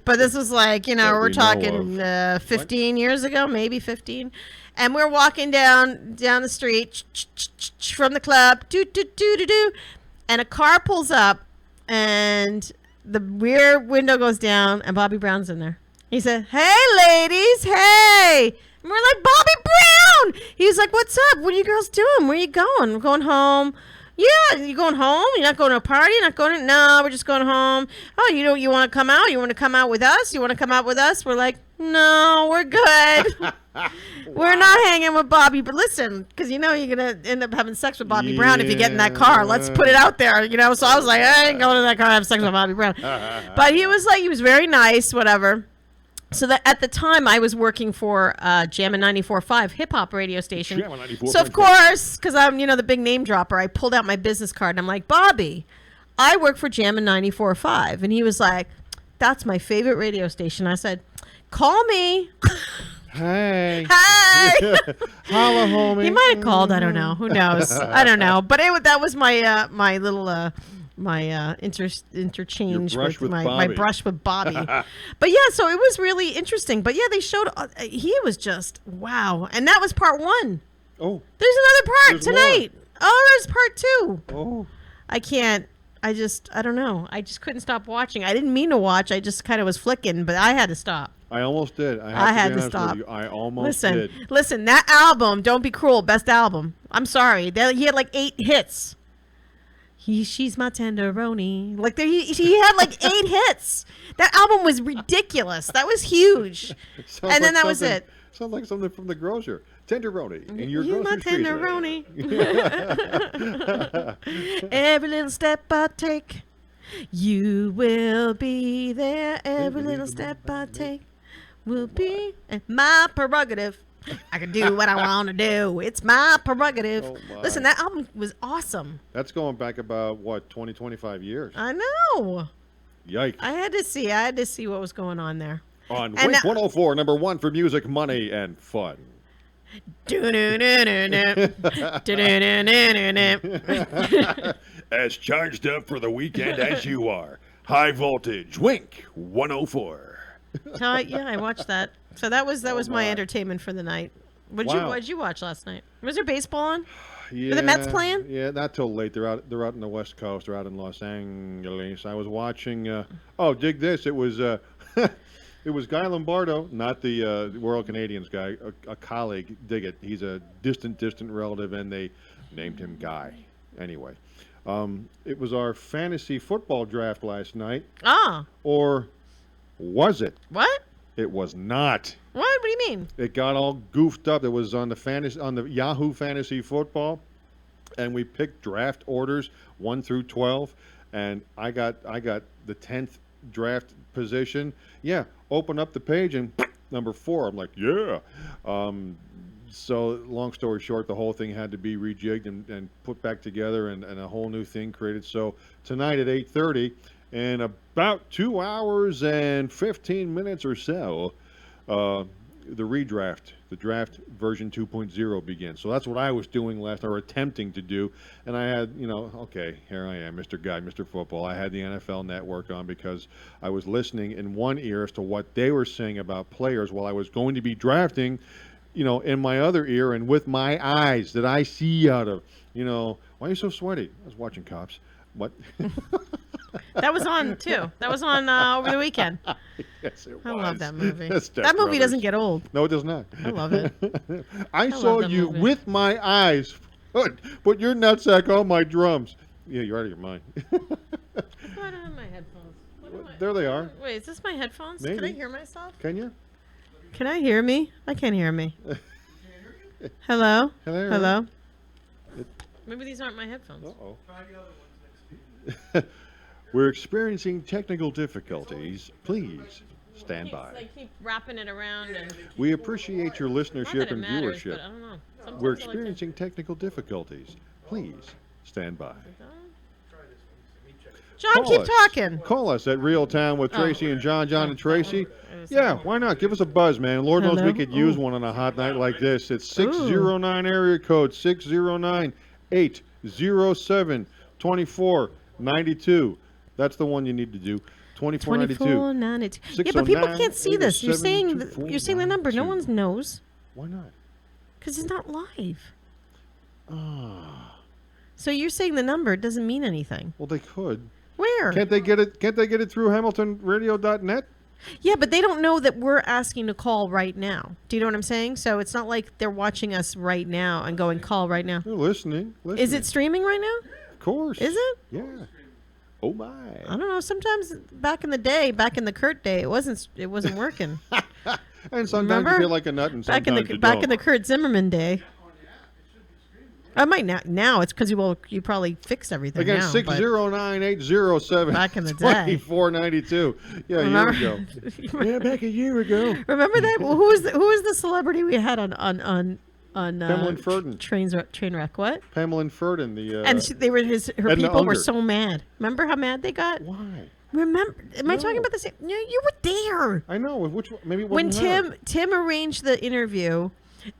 But this was like, you know, That we're we know talking of. 15 years ago, maybe 15. And we're walking down the street from the club, do. And a car pulls up, and the rear window goes down, and Bobby Brown's in there. He said, "Hey, ladies, hey." And we're like, "Bobby Brown!" He's like, "What's up? What are you girls doing? Where you going? We're going home." "Yeah, you going home? You're not going to a party? You're not going to... "No, we're just going home." "Oh, you want to come out? You want to come out with us? You want to come out with us?" We're like, "No, we're good." We're not hanging with Bobby. But listen, because you know you're going to end up having sex with Bobby Brown if you get in that car. Let's put it out there, you know. So I was like, I ain't going to that car and have sex with Bobby Brown. But he was very nice, whatever. So that at the time I was working for Jammin' 94.5 hip hop radio station. Jammin' 94.5. So of course, because I'm the big name dropper, I pulled out my business card and I'm like, "Bobby, I work for Jammin' 94.5," and he was like, That's my favorite radio station. I said, call me. Hey. Hey. Holla, homie. He might have called. I don't know. Who knows? I don't know. But that was my my little interchange Your brush with my Bobby. brush with Bobby. But yeah, so it was really interesting. But yeah, they showed. He was just wow, and that was part 1. Oh. There's another part There's tonight. Oh, there's part 2. Oh. I can't. I don't know. I just couldn't stop watching. I didn't mean to watch. I just kind of was flicking, but I had to stop. I almost did. I had be to honest stop. with you. I almost did. Listen, that album, Don't Be Cruel, best album. I'm sorry. He had like 8 hits. She's my tenderoni. Like he had like 8 hits. That album was ridiculous. That was huge. Sounds And then like that was something- it. Sounds like something from the grocer. Tenderoni in your You my grocery street. tenderoni. Every little step I take, you will be there. Every little step I take will be my prerogative. I can do what I want to do. It's my prerogative. Oh, my. Listen, that album was awesome. That's going back about, 20, 25 years. I know. Yikes. I had to see what was going on there. On And Wink 104, number 1 for music, money, and fun. As charged up for the weekend as you are. High voltage, Wink 104. Yeah, I watched that. So that was my my. entertainment for the night. What Wow. did you watch last night? Was there baseball on? Yeah, the Mets playing? Yeah, not till late. They're out in the West Coast. They're out in Los Angeles. I was watching. Dig this! It was it was Guy Lombardo, not the Royal Canadians guy, a colleague. Dig it. He's a distant relative, and they named him Guy. Anyway, it was our fantasy football draft last night, Ah, or was it? what? It was not. What do you mean? It got all goofed up. It was on the Yahoo Fantasy Football, and we picked draft orders 1 through 12, and I got the 10th draft position. Yeah, open up the page and number 4. I'm like, yeah. So long story short, the whole thing had to be rejigged and put back together, and a whole new thing created. So tonight at 8:30, in about 2 hours and 15 minutes or so, the redraft, the draft version 2.0 begins. So that's what I was doing or attempting to do. And I had, okay, here I am, Mr. Guy, Mr. Football. I had the NFL Network on because I was listening in one ear as to what they were saying about players while I was going to be drafting, in my other ear and with my eyes that I see out of, why are you so sweaty? I was watching Cops. What? That was on too. That was on over the weekend. Yes, it was. I love that movie. That's Step That movie Brothers. doesn't get old. No, it does not. I love it. I saw love that you movie. with my eyes. Put your nutsack on my drums. Yeah, you're out of your mind. I don't have my headphones. There they are. Wait, is this my headphones? Can I Maybe. hear myself? Can you? Can I hear me? I can't hear me. Hello? Hello. Hello? Maybe these aren't my headphones. Uh-oh. We're experiencing technical difficulties. Please stand by. I keep wrapping it around and We appreciate your not listenership that it and matters, viewership. but I don't know. Sometimes We're I like to- experiencing technical difficulties. Please stand by. John, Call keep us. talking. Call us at Real Town with Tracy and John and Tracy. Wait a Yeah, second. why not? Give us a buzz, man. Lord knows we Hello? could use Ooh. one on a hot night like this. It's 609 area code 609-807-2492. That's the one you need to do. 2492. 2492. Yeah, but people can't see this. You're saying 609-807-2492. the number. No one knows Why not? because it's not live. Ah, So you're saying the number doesn't mean anything. well, they could. Where? Can't they get it? Can't they get it through HamiltonRadio.net? Yeah, but they don't know that we're asking to call right now. Do you know what I'm saying? So it's not like they're watching us right now and going call right now. They're listening. Is it streaming right now? Of course. Is it? Yeah. Oh my. I don't know. Sometimes back in the day, back in the Kurt day, it wasn't working. And sometimes Remember? you feel like a nut, and back sometimes in you the don't. Kurt Zimmerman day. I might not now. It's because you probably fixed everything Again, now. but 609-807 Back in the day. 2492. Yeah, a year Remember? ago. Yeah, back a year ago. Remember that? Well, who was the celebrity we had on Pamela Furden. Trainwreck? What? Pamela Furden, the And her Edna people were Unger. so mad. Remember how mad they got? Why? Remember? Am I talking No. about the same? No, you were there. I know. Which one? Maybe it When wasn't her. Tim arranged the interview,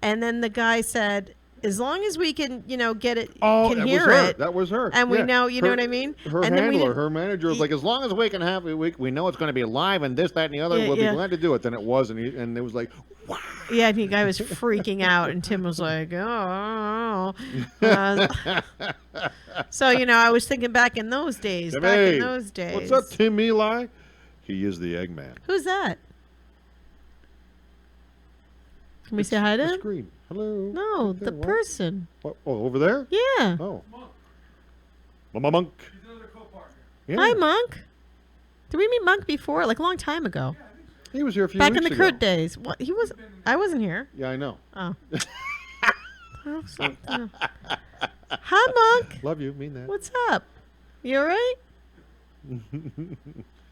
and then the guy said, "As long as we can, get it, Oh, can that hear was her. it, That was her. and we Yeah. know, you know Her- what I mean." Her And then we handler, didn't- her manager was Ye- like, as long as we can have it, we know it's going to be live and this, that, and the other. Yeah, We'll yeah. be glad to do it. Then it was, and it was like, wow. Yeah, and the guy was freaking out, and Tim was like, "Oh." So I was thinking back in those days. Hey, days. what's up, Tim Eli? He is the Eggman. Who's that? Can we say hi to The him? screen. Hello. No, Right there. the What? person. What? Oh, over there? Yeah. Oh, Monk. Mama Monk. He's another co-partner. Yeah. Hi, Monk. Did we meet Monk before? Like a long time ago. He was here a few Back in weeks the ago. Kurt days. What? He was. I wasn't here. Yeah, I know. Oh. Hi, Monk. Love you. Mean that. What's up? You all right?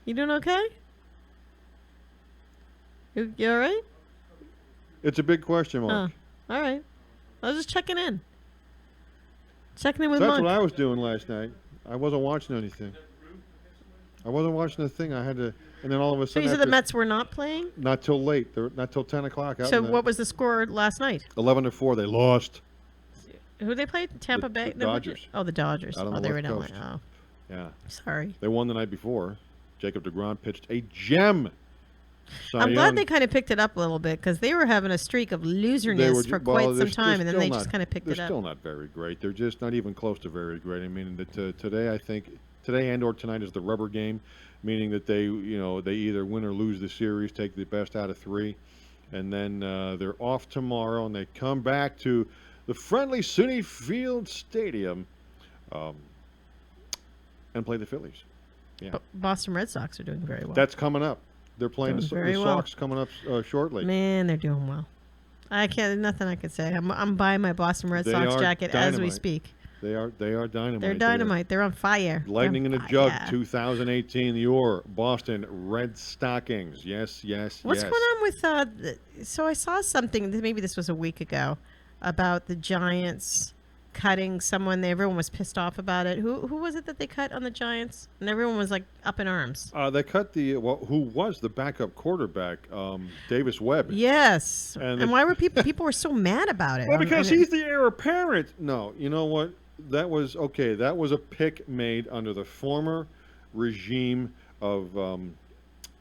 You doing okay? You all right? It's a big question mark. Oh, all right. I was just checking in. Checking in with That's Monk. what I was doing last night. I wasn't watching anything. I wasn't watching a thing. I had to, and then all of a So sudden, you said the after- Mets were not playing? not till late. Not till 10 o'clock. Out So in the- what was the score last night? 11-4. They lost. Who they played? Tampa Bay? the No, who did- Dodgers. Oh, the Dodgers. Out on Oh, the they were West in LA. Coast. Oh, Yeah, sorry. they won the night before. Jacob deGrom pitched a gem. Cy I'm glad Young. they kind of picked it up a little bit because they were having a streak of They loserness were for ju- quite well, some they're time, and then still they not- just kind of picked it They're up. still not very great. They're just not even close to very great. I mean, today I think today and or tonight is the rubber game, meaning that they they either win or lose the series, take the best out of three, and then they're off tomorrow and they come back to the friendly Citi Field Stadium, and play the Phillies. Yeah, But Boston Red Sox are doing very well. that's coming up. They're playing Doing the very well. Sox coming up shortly. Man, they're doing well. I can't. Nothing I could say. I'm buying my Boston Red They Sox are jacket as we dynamite. speak. They are dynamite. They're dynamite. They're on fire. They're Lightning on in a fire. jug, 2018, your Boston Red Stockings. Yes, yes, What's yes. going on with? So I saw something. Maybe this was a week ago about the Giants cutting someone. Everyone was pissed off about it. Who was it that they cut on the Giants? And everyone was like up in arms. They cut who was the backup quarterback, Davis Webb. Yes. And And the- why were people were so mad about it? Well, because And he's the heir apparent. No, you know what? That was okay. That was a pick made under the former regime of.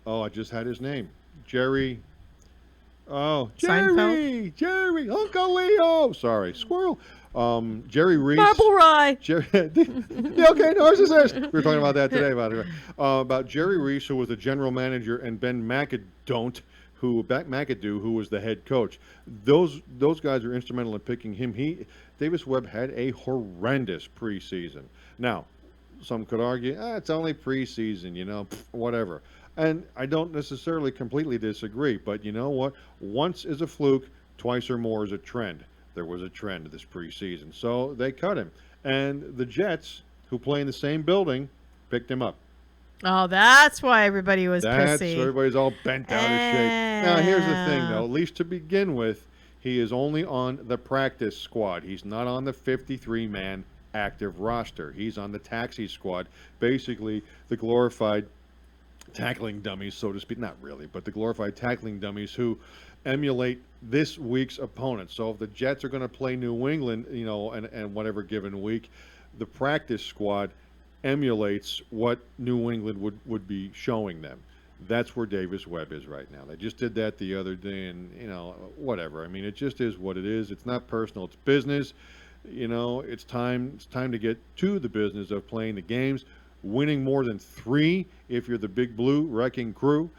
I just had his name, Jerry. Oh, Seinfeld? Jerry, Uncle Leo. Sorry, squirrel. Jerry Reese. Marble Rye. Jerry, yeah, okay, narcissist. We were talking about that today, about Jerry Reese, who was the general manager, and Ben McAdoo, who was the head coach. Those guys are instrumental in picking him. Davis Webb had a horrendous preseason. Now, some could argue, it's only preseason, whatever. And I don't necessarily completely disagree, but you know what? Once is a fluke, twice or more is a trend. There was a trend this preseason. So they cut him. And the Jets, who play in the same building, picked him up. Oh, that's why everybody was That's pissy. everybody's all bent out of shape. Now, here's the thing, though. At least to begin with, he is only on the practice squad. He's not on the 53-man active roster. He's on the taxi squad, basically the glorified tackling dummies, so to speak. Not really, but the glorified tackling dummies who emulate this week's opponent. So if the Jets are going to play New England, and whatever given week, the practice squad emulates what New England would be showing them. That's where Davis Webb is right now. They just did that the other day, and whatever. I mean, it just is what it is. It's not personal. It's business. It's time to get to the business of playing the games, winning more than 3 if you're the Big Blue Wrecking Crew.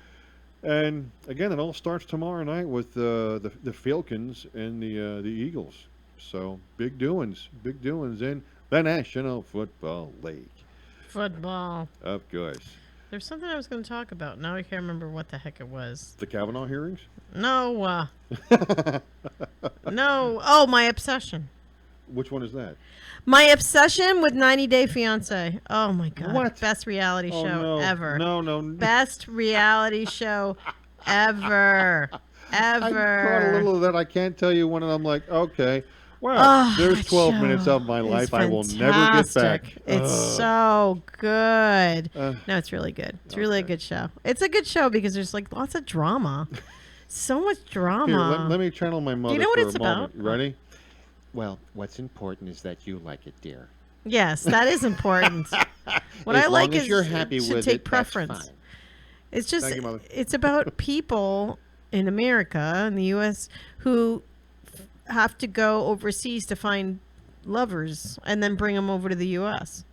And again, it all starts tomorrow night with the Falcons and the Eagles. So big doings in the National Football League. Football. Of course. There's something I was going to talk about. Now I can't remember what the heck it was. The Kavanaugh hearings? No. No. Oh, my obsession. Which one is that? My obsession with 90 Day Fiance. Oh my God. What? Best reality Oh, show no. ever. No. Best reality show ever. I caught a little of that. I can't tell you when, and I'm like, okay. Well, Oh, there's that 12 minutes show of my is life I will never get back. fantastic. It's Ugh. so good. Uh, No, it's really good. It's really a okay. good show. It's a good show because there's like lots of drama. So much drama. Here, let me channel my mother know what for it's a moment. about? You ready? Well, what's important is that you like it, dear. Yes, that is important. What As I like long as is you're it happy should with take it, preference. that's fine. It's just Thank you, Mother. it's about people in America in the U.S. who have to go overseas to find lovers and then bring them over to the U.S.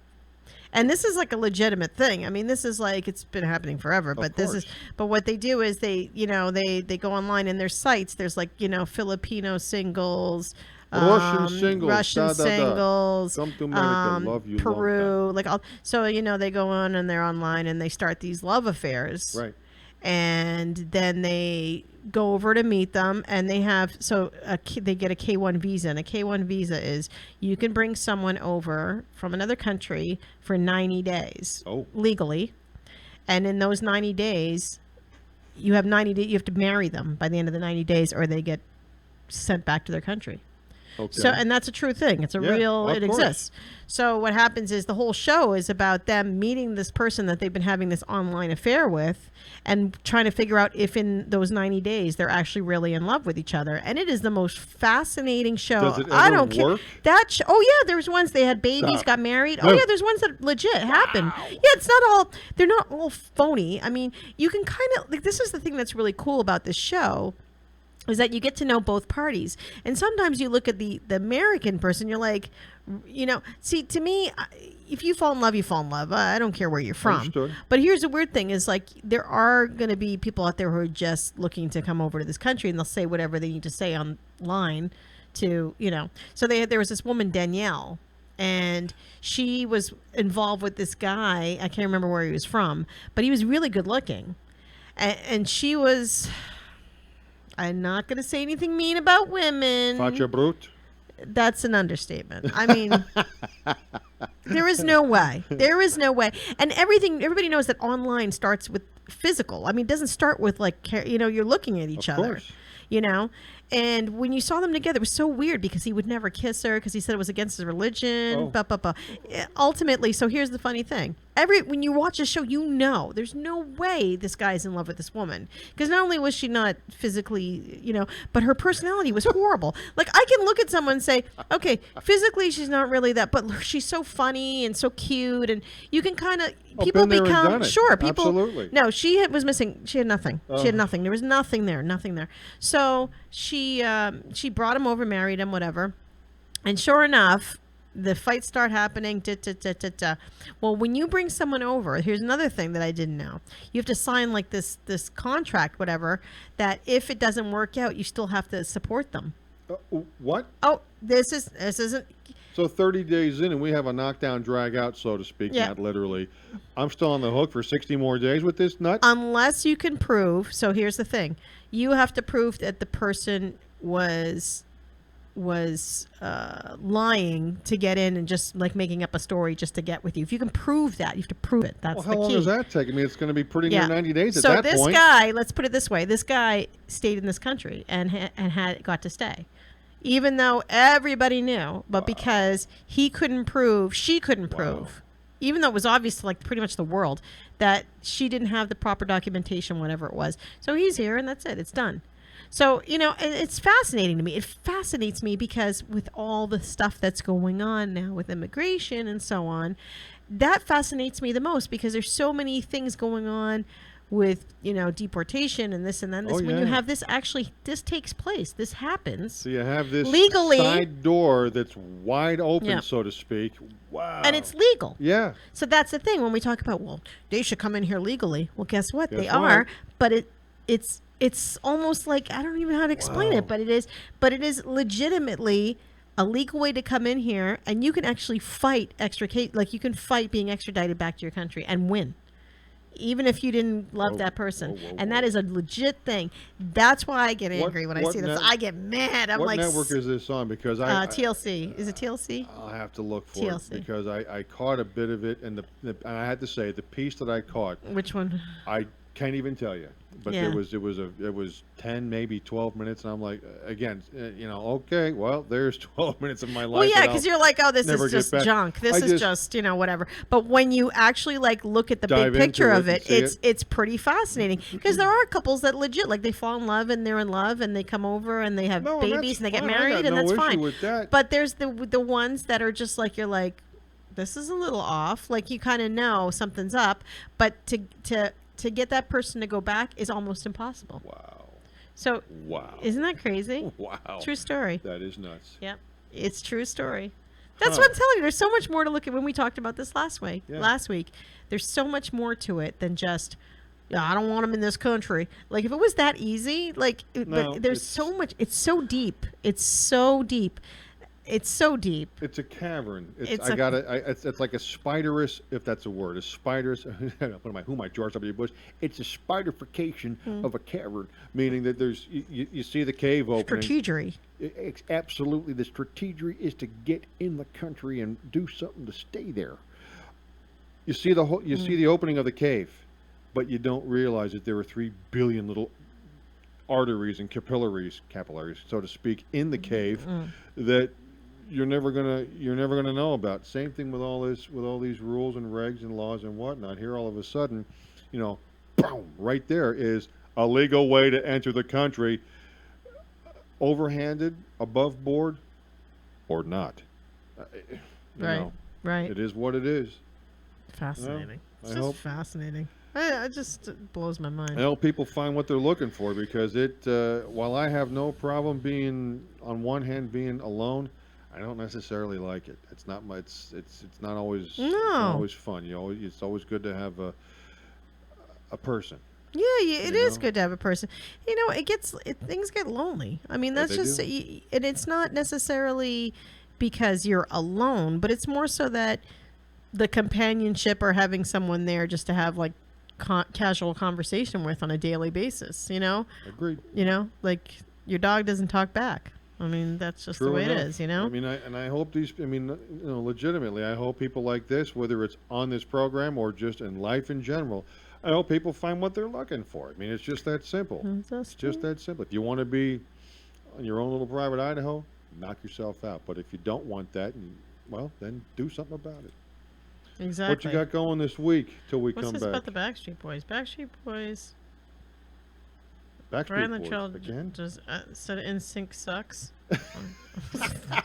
And this is like a legitimate thing. I mean, this is like it's been happening forever. But this is course. but what they do is they they go online and there's sites. There's like Filipino singles. Russian singles, Russian da, da, da. singles, Come to America, love you, long Peru, like all. So they go on and they're online and they start these love affairs, Right. and then they go over to meet them, and they have they get a K1 visa, and a K1 visa is you can bring someone over from another country for 90 days Oh. legally, and in those 90 days, you have 90 days. You have to marry them by the end of the 90 days, or they get sent back to their country. Okay. So, and that's a true thing. It's a Yeah, real, of it course. exists. So what happens is the whole show is about them meeting this person that they've been having this online affair with and trying to figure out if in those 90 days they're actually really in love with each other. And it is the most fascinating show. Does it I ever don't care. work? Oh yeah, there's ones they had babies, Stop. got married. No. Oh yeah, there's ones that legit happen. Yeah, they're not all phony. I mean, you can kind of, like, this is the thing that's really cool about this show, is that you get to know both parties. And sometimes you look at the American person, you're like, see, to me, if you fall in love, you fall in love. I don't care where you're from. Understood. But here's the weird thing is, like, there are going to be people out there who are just looking to come over to this country, and they'll say whatever they need to say online to, So there was this woman, Danielle, and she was involved with this guy. I can't remember where he was from, but he was really good looking. And she was... I'm not going to say anything mean about women. Facha brute. That's an understatement. I mean, there is no way. There is no way. And everybody knows that online starts with physical. I mean, it doesn't start with like, you're looking at each Of other. course. And when you saw them together, it was so weird because he would never kiss her because he said it was against his religion. Oh. Ultimately, so here's the funny thing. When you watch a show, there's no way this guy's in love with this woman. Because not only was she not physically, but her personality was horrible. Like, I can look at someone and say, okay, physically she's not really that, but she's so funny and so cute. And you can kind of, people been there and become, done it. sure, people. Absolutely. No, was missing, she had nothing. She had nothing. There was nothing there. So she brought him over, married him, whatever. And sure enough, the fights start happening. Well, when you bring someone over, here's another thing that I didn't know. You have to sign like this contract, whatever, that if it doesn't work out, you still have to support them. What? Oh, this isn't. So 30 days in, and we have a knockdown, drag out, so to speak, Yeah. not literally. I'm still on the hook for 60 more days with this nut? Unless you can prove. So here's the thing: you have to prove that the person was lying to get in and just like making up a story just to get with you. If you can prove that, you have to prove it. That's Well, the how long key. does that take? I mean, it's going to be pretty near 90 days at So that this point. guy, let's put it this way: this guy stayed in this country and got to stay, even though everybody knew, but because she couldn't prove, even though it was obvious to like pretty much the world that she didn't have the proper documentation, whatever it was. So he's here, and that's it. It's done. So, it's fascinating to me. It fascinates me because with all the stuff that's going on now with immigration and so on, that fascinates me the most because there's so many things going on with, deportation and this and then this. Oh, When you yeah. have this takes place. This happens. So you have this Legally- side door that's wide open, Yeah. so to speak. Wow. And it's legal. Yeah. So that's the thing when we talk about, well, they should come in here legally. Well, guess what? They Guess are, what? but it's almost like, I don't even know how to explain Wow. it, but it is legitimately a legal way to come in here, and you can actually fight you can fight being extradited back to your country and win. Even if you didn't love Whoa, that person. whoa, And whoa. that is a legit thing. That's why I get angry when I what see this. net- I get mad. I'm What like, network is this on? Because TLC. Is it TLC? I'll have to look for TLC. it because I caught a bit of it, and and I had to say the piece that I caught, Which one? I Can't even tell you. But Yeah. it was 10, maybe 12 minutes, and I'm like, again, okay, well, there's 12 minutes of my life. Well, yeah, that because I'll you're like, oh, this never is get just back. junk. This I is just, whatever. But when you actually like look at the big Dive picture into of it and it, see it's pretty fascinating. Because there are couples that legit like they fall in love and they're in love and they come over and they have No, and babies that's and they get fine. I married got and no that's issue fine. with that. But there's the ones that are just like you're like, this is a little off. Like you kind of know something's up, but to get that person to go back is almost impossible. Wow. So Wow. isn't that crazy? Wow. True story. That is nuts. Yep. It's true story. That's Huh. what I'm telling you. There's so much more to look at when we talked about this last week. Yeah. Last week, there's so much more to it than just, yeah, I don't want them in this country. Like if it was that easy, like, No, but there's it's- so much. It's so deep. It's so deep. It's so deep. It's a cavern. It's It's like a spiderous, if that's a word, a spiderous. Who am I, George W. Bush? It's a spiderification of a cavern, meaning that there's you see the cave opening. Strategery. It's absolutely, the strategy is to get in the country and do something to stay there. You see see the opening of the cave, but you don't realize that there are 3 billion little arteries and capillaries, so to speak, in the cave that you're never gonna know about. Same thing with all these rules and regs and laws and whatnot. Here, all of a sudden, boom, right there is a legal way to enter the country, overhanded, above board, or not. You Right. know, Right. it is what it is. Fascinating. It's I just hope- fascinating. It just blows my mind. I hope people find what they're looking for, because while I have no problem being, on one hand, being alone, I don't necessarily like it. It's not my. It's not always. It's not always fun. It's always good to have a person. Yeah, it You is know? good to have a person. Things get lonely. I mean, Yeah, that's they just, do. and it's not necessarily because you're alone, but it's more so that the companionship or having someone there just to have like casual conversation with on a daily basis. Agreed. Like your dog doesn't talk back. I mean, that's just True the way enough. it is. I mean, I hope these. I mean, legitimately, I hope people like this, whether it's on this program or just in life in general, I hope people find what they're looking for. I mean, it's just that simple. It's just that simple. If you want to be on your own little private Idaho, knock yourself out. But if you don't want that, well, then do something about it. Exactly. What you got going this week till we What's come this back? about the Backstreet Boys? Backstreet Boys. Backstreet Brian the Boys Child again? just said NSYNC sucks.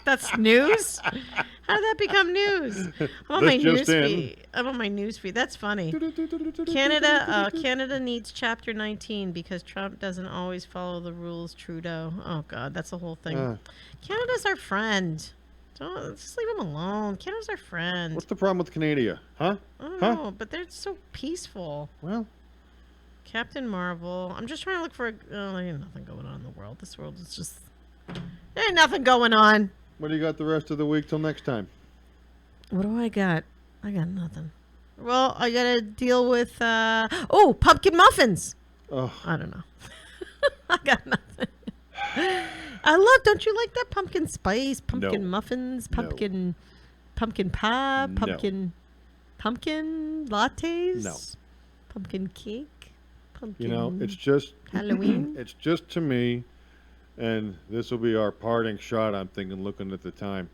That's news? How did that become news? I'm on my This news just in. feed. I'm on my news feed. That's funny. Canada needs Chapter 19 because Trump doesn't always follow the rules. Trudeau. Oh God, that's the whole thing. Canada's our friend. Just leave him alone. Canada's our friend. What's the problem with Canada? Huh? I don't Huh? know, but they're so peaceful. Well, Captain Marvel. I'm just trying to look for. There ain't nothing going on in the world. This world is just. There ain't nothing going on. what do you got the rest of the week till next time? What do I got? I got nothing. Well, I gotta deal with. Pumpkin muffins. Oh, I don't know. I got nothing. Don't you like that pumpkin spice, pumpkin No. muffins, No. pumpkin pie, No. pumpkin lattes? No. Pumpkin cake, pumpkin. it's just Halloween? It's just, to me, and this will be our parting shot, I'm thinking, looking at the time.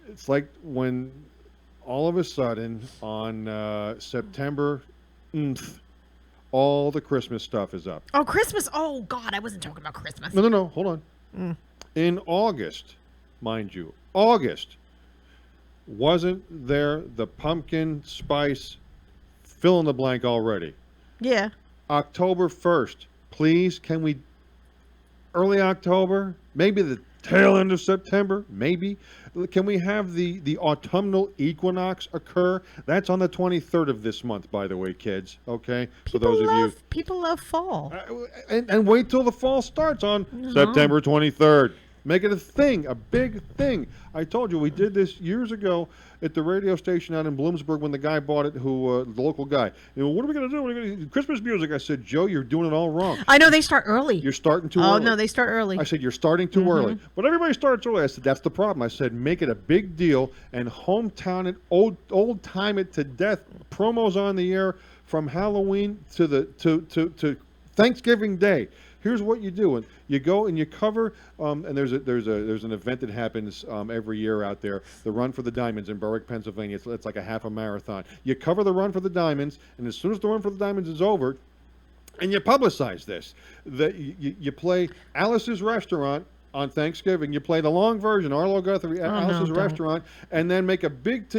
It's like when all of a sudden on September, all the Christmas stuff is up. Oh, Christmas! Oh God, I wasn't talking about Christmas. No, hold on. In August, mind you, wasn't there the pumpkin spice fill in the blank already? Yeah. October 1st, please, can we, early October, maybe the tail end of September, maybe, can we have the autumnal equinox occur? That's on the 23rd of this month, by the way, kids, okay? For those of you. People love fall. And wait till the fall starts on September 23rd. Make it a thing, a big thing. I told you, we did this years ago at the radio station out in Bloomsburg when the guy bought it, the local guy. What are we going to do? What are we gonna do? Christmas music. I said, Joe, you're doing it all wrong. I know they start early. You're starting too Oh early. no, they start early. I said, you're starting too early. But everybody starts early. I said, that's the problem. I said, make it a big deal and hometown it, old time it to death. Promos on the air from Halloween to Thanksgiving Day. Here's what you do: and you go and you cover. And there's an event that happens every year out there. The Run for the Diamonds in Berwick, Pennsylvania. It's like a half a marathon. You cover the Run for the Diamonds, and as soon as the Run for the Diamonds is over, and you publicize this, that you play Alice's Restaurant on Thanksgiving. You play the long version, Arlo Guthrie, Alice's don't. Restaurant, and then make a big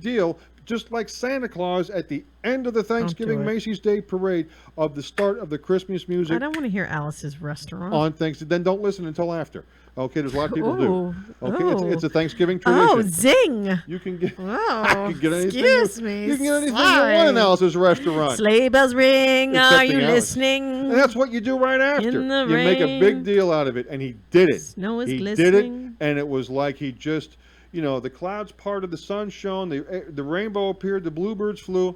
deal, just like Santa Claus at the end of the Thanksgiving it. Macy's Day Parade of the start of the Christmas music I don't want to hear Alice's Restaurant. on Thanksgiving. Then don't listen until after. Okay, there's a lot of people Ooh, do. Okay, it's a Thanksgiving Oh, tradition. zing! You can get, Oh, you can get anything excuse you, me. You can get anything Sorry. you want in Alice's Restaurant. Sleigh bells ring. Are Excepting you Alice. listening? And that's what you do right after. In the You make a big rain. deal out of it, and he did it. Snow is he did it, glistening. and it was like he just, the clouds parted, the sun shone, the rainbow appeared, the bluebirds flew,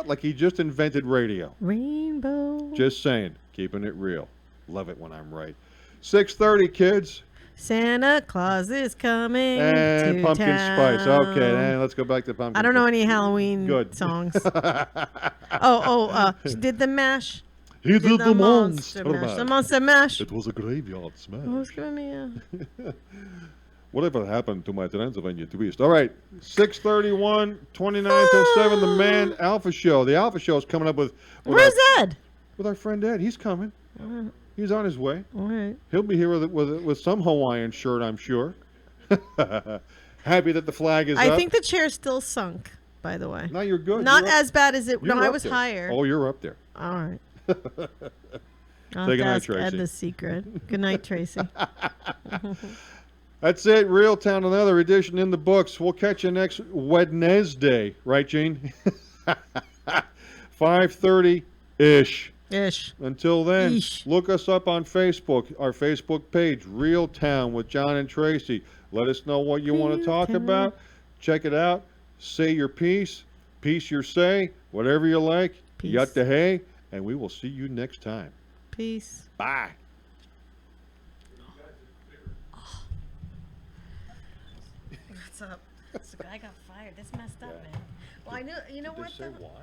like he just invented radio. Rainbow. Just saying, keeping it real. Love it when I'm right. 6:30, kids, Santa Claus is coming and to pumpkin town. spice. Okay, and let's go back to pumpkin. I don't know spice. any Halloween Good. songs. She did the mash. He did the monster mash. mash. The monster mash. It was a graveyard smash. Who's giving me a... Whatever happened to my Transylvania twist? All right, 6:31, 29 till 7, the Man Alpha Show. The Alpha Show is coming up with Where's Ed? with our friend Ed. He's coming. He's on his way. All right. He'll be here with some Hawaiian shirt, I'm sure. Happy that the flag is I up. think the chair's still sunk, by the way. Now you're good. Not You're up- as bad as it... No, you're I up was there. higher. Oh, you're up there. All right. I'll Say have to goodnight, ask Ed Tracy. the secret. Good night, Tracy. That's it. Real Town, another edition in the books. We'll catch you next Wednesday. Right, Gene? 5:30-ish. Ish. Until then, Yeesh. look us up on Facebook, our Facebook page, Real Town with John and Tracy. Let us know what you want to Real talk Town. about. Check it out. Say your piece. Piece your say. Whatever you like. Peace. Yatta hey. And we will see you next time. Peace. Bye. What's up? So I got fired. This messed up, man. Well, I knew. You know what? Say though? why?